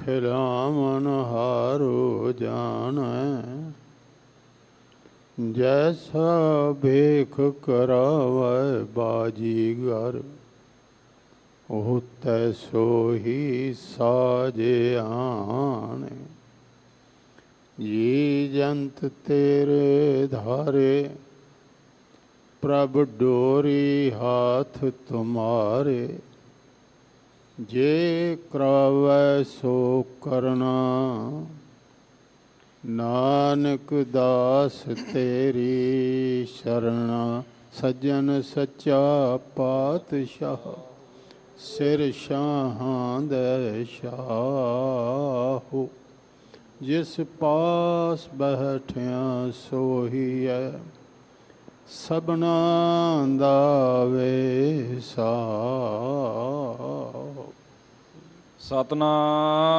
खिलावन हारो जानै, जैसा भेख करावै बाजीगर, ओह तैसो ही साजे आने। जी जंत तेरे धारे, प्रभ डोरी हाथ तुम्हारे। जे करावै सो करना, नानक दास तेरी शरणा। सज्जन सच्चा पातशाह, सिर शाहां दे शाहो। जिस पास बैठिया सोही है, सबना दा वेसाहो। सतनाम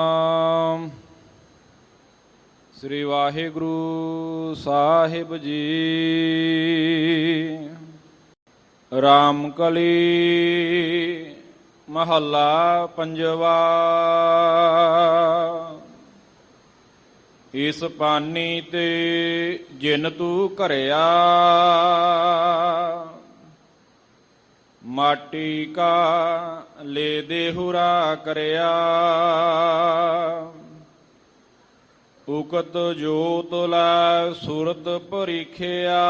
श्री वाहिगुरु साहिब जी। रामकली महला पंजवा। इस पानी ते जिन तू घरिया, माटी का ले देहुरा करया। उकत जोत लै सुरत परीखिया,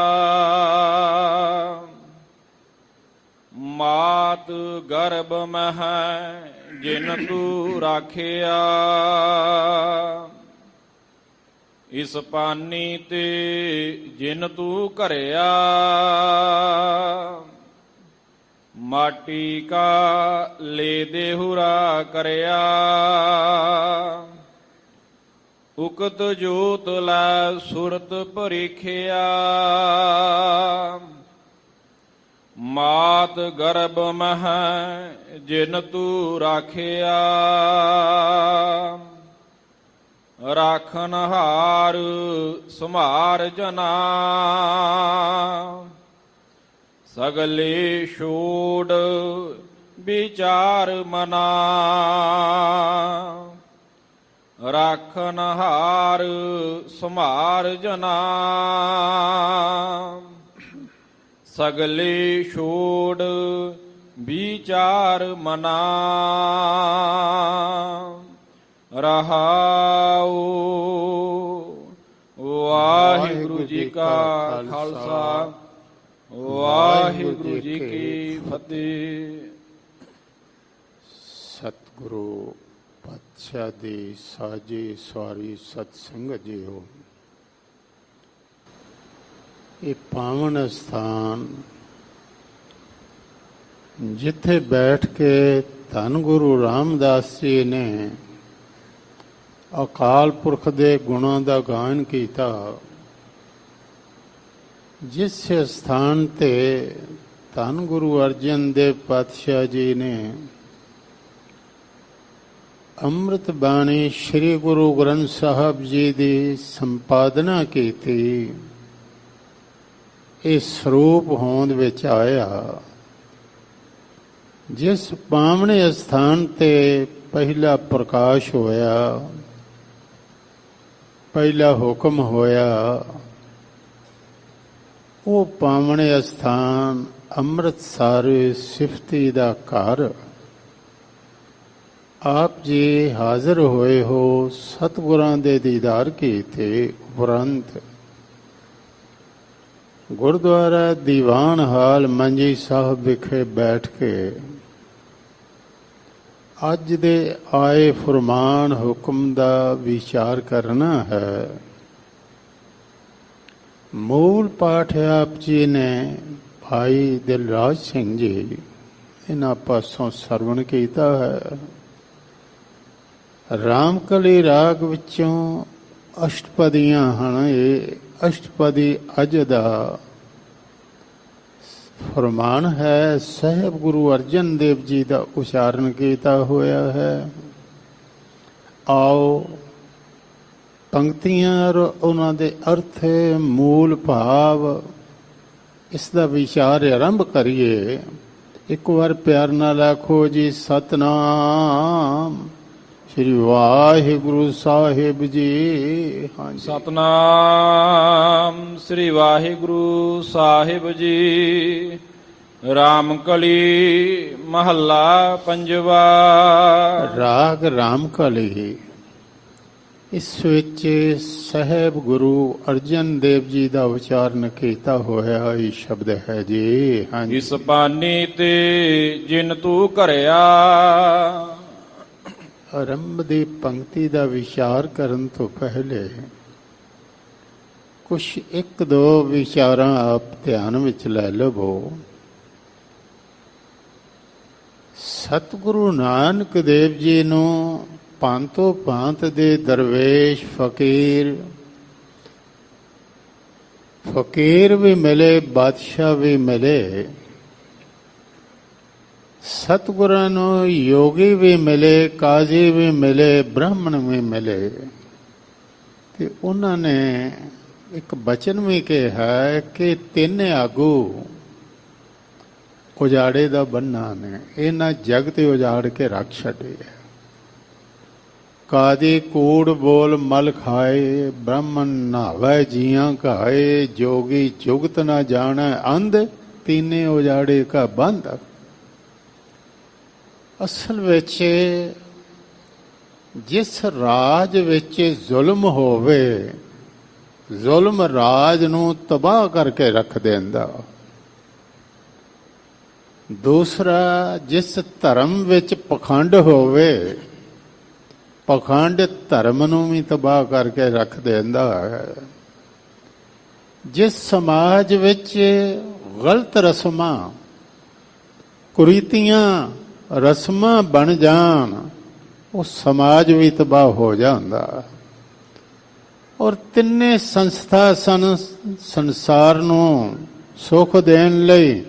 मात गर्भ मह जिन तू राखिया। इस पानी ते जिन तू घरिया, माटी का ले देहुरा करया। उकत जोत लै सुरत परीखिया, मात गर्भ मह जिन तू राखिया। राखन हार समार जना, सगले छोड़ विचार मना। राखन हार समार जना, सगले छोड़ विचार मना। रहाओ। वाहिगुरु जी का खालसा, वाहिगुरु जी की फतेह। सतगुरु पातशाह दी साजी सवारी सतसंगत जीओ। ये पावन स्थान जिथे बैठ के धन गुरु रामदास जी ने अकाल पुरख दे गुणों का गायन किया, जिस स्थान ते धन गुरु अर्जन देव पातशाह जी ने अमृत बाणी श्री गुरु ग्रंथ साहब जी की संपादना की थी, इस स्वरूप होंद विच आया। जिस पावने स्थान ते पहला प्रकाश होया, पहला हुक्म होया, वो पावने स्थान अमृतसर सिफती दा घर। आप जी हाजिर होए हो, सतगुरां दे दीदार कीते उपरंत गुरुद्वारा दीवान हाल मंजी साहब विखे बैठ के अज दे आए फरमान हुक्म दा विचार करना है। मूल पाठ आप जी ने भाई दिलराज सिंह जी इन्हां पासों सरवण कीता है। रामकली राग विचों अष्टपदियां हन। ये अष्टपदी अज दा फरमान है, साहब गुरु अर्जन देव जी का उच्चारण किया होया है। आओ पंक्तियां और उन्हां दे अर्थ मूल भाव इसका विचार आरंभ करिए। एक बार प्यार नाल आखो जी सतनाम ਸ੍ਰੀ ਵਾਹਿਗੁਰੂ ਸਾਹਿਬ ਜੀ। ਹਾਂਜੀ। ਸਤਨਾਮ ਸ੍ਰੀ ਵਾਹਿਗੁਰੂ ਸਾਹਿਬ ਜੀ। ਰਾਮ ਕਲੀ ਮਹੱਲਾ ਪੰਜਵਾ। ਰਾਗ ਰਾਮ ਕਲੀ। ਇਸ ਵਿੱਚ ਸਾਹਿਬ ਗੁਰੂ ਅਰਜਨ ਦੇਵ ਜੀ ਦਾ ਉਚਾਰਨ ਕੀਤਾ ਹੋਇਆ ਇਹ ਸ਼ਬਦ ਹੈ ਜੀ। ਹਾਂਜੀ। ਇਸ ਪਾਨੀ ਤੇ ਜਿਨ ਤੂੰ ਘਰਿਆ। ਆਰੰਭ ਦੀ ਪੰਕਤੀ ਦਾ ਵਿਚਾਰ ਕਰਨ ਤੋਂ ਪਹਿਲੇ ਕੁਛ ਇੱਕ ਦੋ ਵਿਚਾਰਾਂ ਆਪ ਧਿਆਨ ਵਿੱਚ ਲੈ ਲਵੋ। ਸਤਿਗੁਰੂ ਨਾਨਕ ਦੇਵ ਜੀ ਨੂੰ ਭਾਂਤੋ ਭਾਂਤ ਦੇ ਦਰਵੇਸ਼ ਫਕੀਰ ਵੀ ਮਿਲੇ, ਬਾਦਸ਼ਾਹ ਵੀ ਮਿਲੇ। ਸਤਿਗੁਰਾਂ ਨੂੰ ਯੋਗੀ ਵੀ ਮਿਲੇ, ਕਾਜ਼ੀ ਵੀ ਮਿਲੇ, ਬ੍ਰਾਹਮਣ ਵੀ ਮਿਲੇ। ਤੇ ਉਹਨਾਂ ਨੇ ਇੱਕ ਬਚਨ ਵੀ ਕਿਹਾ ਕਿ ਤਿੰਨ ਆਗੂ ਉਜਾੜੇ ਦਾ ਬੰਨਾ ਨੇ, ਇਹਨਾਂ ਜਗ ਤੇ ਉਜਾੜ ਕੇ ਰੱਖ ਛੱਡੇ। ਕਾਦੀ ਕੂੜ ਬੋਲ ਮਲ ਖਾਏ, ਬ੍ਰਾਹਮਣ ਨਹਾਵੇ ਜੀਆਂ ਘਾਏ, ਜੋਗੀ ਜੁਗਤ ਨਾ ਜਾਣੈ ਅੰਧ, ਤੀਨੇ ਉਜਾੜੇ ਕਾ ਬੰਦ। ਅਸਲ ਵਿੱਚ ਜਿਸ ਰਾਜ ਵਿੱਚ ਜ਼ੁਲਮ ਹੋਵੇ, ਜ਼ੁਲਮ ਰਾਜ ਨੂੰ ਤਬਾਹ ਕਰਕੇ ਰੱਖ ਦਿੰਦਾ। ਦੂਸਰਾ, ਜਿਸ ਧਰਮ ਵਿੱਚ ਪਖੰਡ ਹੋਵੇ, ਪਖੰਡ ਧਰਮ ਨੂੰ ਵੀ ਤਬਾਹ ਕਰਕੇ ਰੱਖ ਦਿੰਦਾ ਹੈ। ਜਿਸ ਸਮਾਜ ਵਿੱਚ ਗਲਤ ਰਸਮਾਂ, ਕੁਰੀਤੀਆਂ ਰਸਮਾਂ ਬਣ ਜਾਣ, ਉਹ ਸਮਾਜ ਵੀ ਤਬਾਹ ਹੋ ਜਾਂਦਾ। ਔਰ ਤਿੰਨੇ ਸੰਸਥਾ ਸੰਸਾਰ ਨੂੰ ਸੁੱਖ ਦੇਣ ਲਈ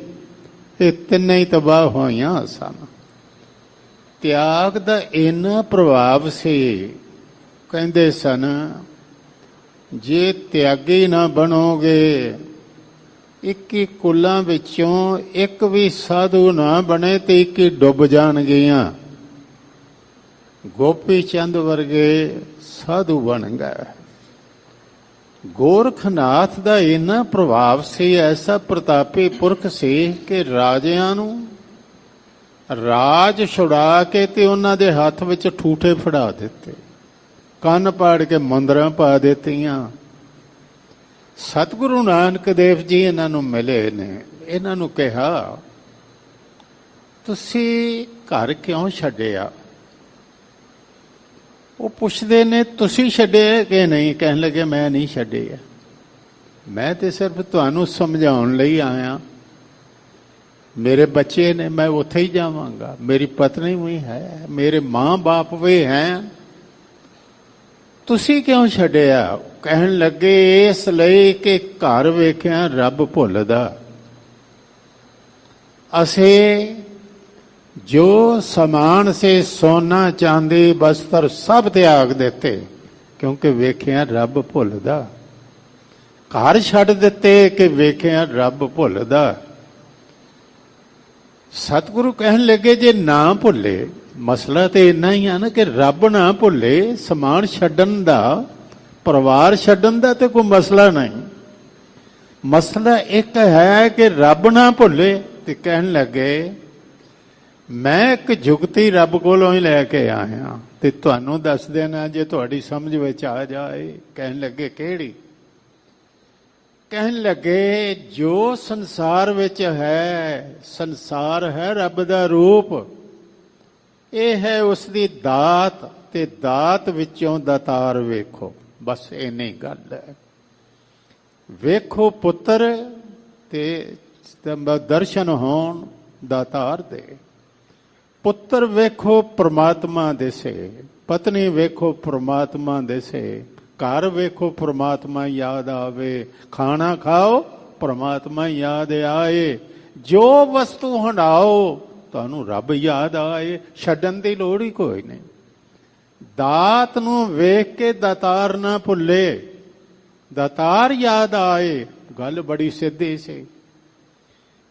ਇਹ ਤਿੰਨੇ ਹੀ ਤਬਾਹ ਹੋਈਆਂ ਸਨ। ਤਿਆਗ ਦਾ ਇੰਨਾ ਪ੍ਰਭਾਵ ਸੀ, ਕਹਿੰਦੇ ਸਨ ਜੇ ਤਿਆਗੀ ਨਾ ਬਣੋਗੇ, 21 ਕੁਲਾਂ ਵਿੱਚੋਂ ਇੱਕ ਵੀ ਸਾਧੂ ਨਾ ਬਣੇ ਤੇ 21 ਡੁੱਬ ਜਾਣਗੀਆਂ। ਗੋਪੀ ਚੰਦ ਵਰਗੇ ਸਾਧੂ ਬਣ ਗਏ। ਗੋਰਖਨਾਥ ਦਾ ਇੰਨਾ ਪ੍ਰਭਾਵ ਸੀ, ਐਸਾ ਪ੍ਰਤਾਪੀ ਪੁਰਖ ਸੀ ਕਿ ਰਾਜਿਆਂ ਨੂੰ ਰਾਜ ਛੁਡਾ ਕੇ ਤੇ ਉਹਨਾਂ ਦੇ ਹੱਥ ਵਿੱਚ ਠੂਠੇ ਫੜਾ ਦਿੱਤੇ, ਕੰਨ ਪਾੜ ਕੇ ਮੁੰਦਰਾਂ ਪਾ ਦਿੱਤੀਆਂ। ਸਤਿਗੁਰੂ ਨਾਨਕ ਦੇਵ ਜੀ ਇਹਨਾਂ ਨੂੰ ਮਿਲੇ ਨੇ, ਇਹਨਾਂ ਨੂੰ ਕਿਹਾ ਤੁਸੀਂ ਘਰ ਕਿਉਂ ਛੱਡਿਆ? ਉਹ ਪੁੱਛਦੇ ਨੇ ਤੁਸੀਂ ਛੱਡੇ ਕਿ ਨਹੀਂ? ਕਹਿਣ ਲੱਗੇ ਮੈਂ ਨਹੀਂ ਛੱਡੇ, ਮੈਂ ਤੇ ਸਿਰਫ ਤੁਹਾਨੂੰ ਸਮਝਾਉਣ ਲਈ ਆਇਆ। ਮੇਰੇ ਬੱਚੇ ਨੇ, ਮੈਂ ਉੱਥੇ ਹੀ ਜਾਵਾਂਗਾ, ਮੇਰੀ ਪਤਨੀ ਵੀ ਹੈ, ਮੇਰੇ ਮਾਂ-ਬਾਪ ਵੀ ਹੈ, ਤੁਸੀਂ ਕਿਉਂ ਛੱਡਿਆ? ਕਹਿਣ ਲੱਗੇ ਇਸ ਲਈ ਕਿ ਘਰ ਵੇਖਿਆ ਰੱਬ ਭੁੱਲਦਾ। ਅਸੀਂ ਜੋ ਸਮਾਨ ਸੇ ਸੋਨਾ ਚਾਂਦੀ ਬਸਤਰ ਸਭ ਤਿਆਗ ਦਿੱਤੇ, ਕਿਉਂਕਿ ਵੇਖਿਆ ਰੱਬ ਭੁੱਲਦਾ। ਘਰ ਛੱਡ ਦਿੱਤੇ ਕਿ ਵੇਖਿਆ ਰੱਬ ਭੁੱਲਦਾ। ਸਤਿਗੁਰੂ ਕਹਿਣ ਲੱਗੇ ਜੇ ਨਾ ਭੁੱਲੇ, ਮਸਲਾ ਤੇ ਇੰਨਾ ਹੀ ਆ ਨਾ ਕਿ ਰੱਬ ਨਾ ਭੁੱਲੇ, ਸਮਾਨ ਛੱਡਣ ਦਾ, ਪਰਿਵਾਰ ਛੱਡਣ ਦਾ ਤੇ ਕੋਈ ਮਸਲਾ ਨਹੀਂ। ਮਸਲਾ ਇੱਕ ਹੈ ਕਿ ਰੱਬ ਨਾ ਭੁੱਲੇ। ਤੇ ਕਹਿਣ ਲੱਗੇ ਮੈਂ ਇੱਕ ਜੁਗਤੀ ਰੱਬ ਕੋਲੋਂ ਹੀ ਲੈ ਕੇ ਆਇਆ ਤੇ ਤੁਹਾਨੂੰ ਦੱਸ ਦੇਣਾ ਜੇ ਤੁਹਾਡੀ ਸਮਝ ਵਿੱਚ ਆ ਜਾਏ। ਕਹਿਣ ਲੱਗੇ ਕਿਹੜੀ? ਕਹਿਣ ਲੱਗੇ ਜੋ ਸੰਸਾਰ ਵਿੱਚ ਹੈ, ਸੰਸਾਰ ਹੈ ਰੱਬ ਦਾ ਰੂਪ, ਇਹ ਹੈ ਉਸ ਦੀ ਦਾਤ, ਤੇ ਦਾਤ ਵਿੱਚੋਂ ਦਾਤਾਰ ਵੇਖੋ। ਬਸ ਇੰਨੀ ਗੱਲ ਹੈ। ਵੇਖੋ ਪੁੱਤਰ ਤੇ ਦਰਸ਼ਨ ਹੋਣ ਦਾਤਾਰ ਦੇ। ਪੁੱਤਰ ਵੇਖੋ ਪ੍ਰਮਾਤਮਾ ਦਿਸੇ, ਪਤਨੀ ਵੇਖੋ ਪ੍ਰਮਾਤਮਾ ਦਿਸੇ, ਘਰ ਵੇਖੋ ਪ੍ਰਮਾਤਮਾ ਯਾਦ ਆਵੇ, ਖਾਣਾ ਖਾਓ ਪ੍ਰਮਾਤਮਾ ਯਾਦ ਆਏ, ਜੋ ਵਸਤੂ ਹੰਡਾਓ ਤੁਹਾਨੂੰ ਰੱਬ ਯਾਦ ਆਏ। ਛੱਡਣ ਦੀ ਲੋੜ ਹੀ ਕੋਈ ਨਹੀਂ। ਦਾਤ ਨੂੰ ਵੇਖ ਕੇ ਦਾਤਾਰ ਨਾ ਭੁੱਲੇ, ਦਾਤਾਰ ਯਾਦ ਆਏ। ਗੱਲ ਬੜੀ ਸਿੱਧੀ ਸੀ।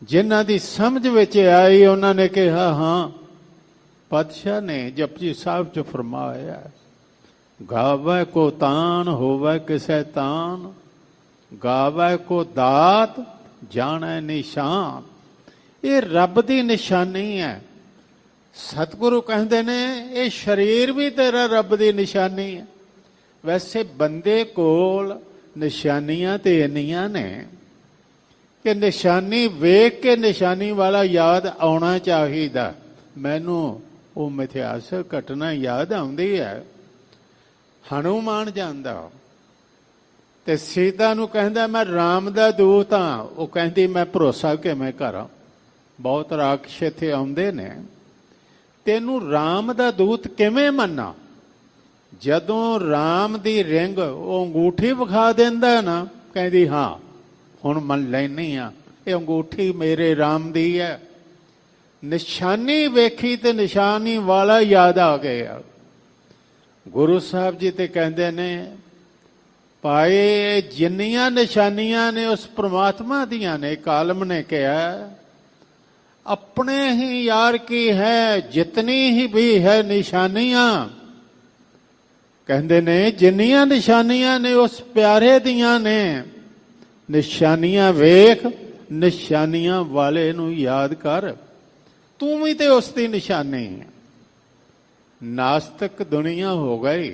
ਜਿਨ੍ਹਾਂ ਦੀ ਸਮਝ ਵਿੱਚ ਆਈ ਉਹਨਾਂ ਨੇ ਕਿਹਾ ਹਾਂ ਪਾਤਸ਼ਾਹ ਨੇ ਜਪਜੀ ਸਾਹਿਬ ਚ ਫਰਮਾਇਆ, ਗਾਵੈ ਕੋ ਤਾਨ ਹੋਵੈ ਕਿਸੈ ਤਾਨ, ਗਾਵੈ ਕੋ ਦਾਤ ਜਾਣੈ ਨਿਸ਼ਾਨ। ਇਹ ਰੱਬ ਦੀ ਨਿਸ਼ਾਨੀ ਹੈ। ਸਤਿਗੁਰੂ ਕਹਿੰਦੇ ਨੇ ਇਹ ਸਰੀਰ ਵੀ ਤੇਰਾ ਰੱਬ ਦੀ ਨਿਸ਼ਾਨੀ ਹੈ। ਵੈਸੇ ਬੰਦੇ ਕੋਲ ਨਿਸ਼ਾਨੀਆਂ ਤੇ ਇੰਨੀਆਂ ਨੇ ਕਿ ਨਿਸ਼ਾਨੀ ਵੇਖ ਕੇ ਨਿਸ਼ਾਨੀ ਵਾਲਾ ਯਾਦ ਆਉਣਾ ਚਾਹੀਦਾ। ਮੈਨੂੰ ਉਹ ਮਿਥਿਹਾਸਕ ਘਟਨਾ ਯਾਦ ਆਉਂਦੀ ਹੈ। ਹਨੂਮਾਨ ਜਾਂਦਾ ਤੇ ਸੀਤਾ ਨੂੰ ਕਹਿੰਦਾ ਮੈਂ ਰਾਮ ਦਾ ਦੂਤ ਹਾਂ। ਉਹ ਕਹਿੰਦੀ ਮੈਂ ਭਰੋਸਾ ਕਿਵੇਂ ਕਰਾਂ, ਬਹੁਤ ਰਾਖਸ਼ ਇੱਥੇ ਆਉਂਦੇ ਨੇ, ਤੈਨੂੰ ਰਾਮ ਦਾ ਦੂਤ ਕਿਵੇਂ ਮੰਨਾਂ? ਜਦੋਂ ਰਾਮ ਦੀ ਰਿੰਗ ਉਹ ਅੰਗੂਠੀ ਵਿਖਾ ਦਿੰਦਾ ਨਾ, ਕਹਿੰਦੀ ਹਾਂ ਹੁਣ ਮੰਨ ਲੈਣੀ ਆ, ਇਹ ਅੰਗੂਠੀ ਮੇਰੇ ਰਾਮ ਦੀ ਹੈ। ਨਿਸ਼ਾਨੀ ਵੇਖੀ ਤੇ ਨਿਸ਼ਾਨੀ ਵਾਲਾ ਯਾਦ ਆ ਗਿਆ। ਗੁਰੂ ਸਾਹਿਬ ਜੀ ਤੇ ਕਹਿੰਦੇ ਨੇ ਭਾਈ ਜਿੰਨੀਆਂ ਨਿਸ਼ਾਨੀਆਂ ਨੇ ਉਸ ਪ੍ਰਮਾਤਮਾ ਦੀਆਂ ਨੇ। ਕਾਲਮ ਨੇ ਕਿਹਾ अपने ही यार की है जितनी ही भी है निशानियां। कहते ने जिन्नियां निशानियां ने उस प्यारे दियां ने। निशानियां वेख, निशानियां वाले नू याद कर, तू भी ते उसकी निशानी है। नास्तिक दुनिया हो गई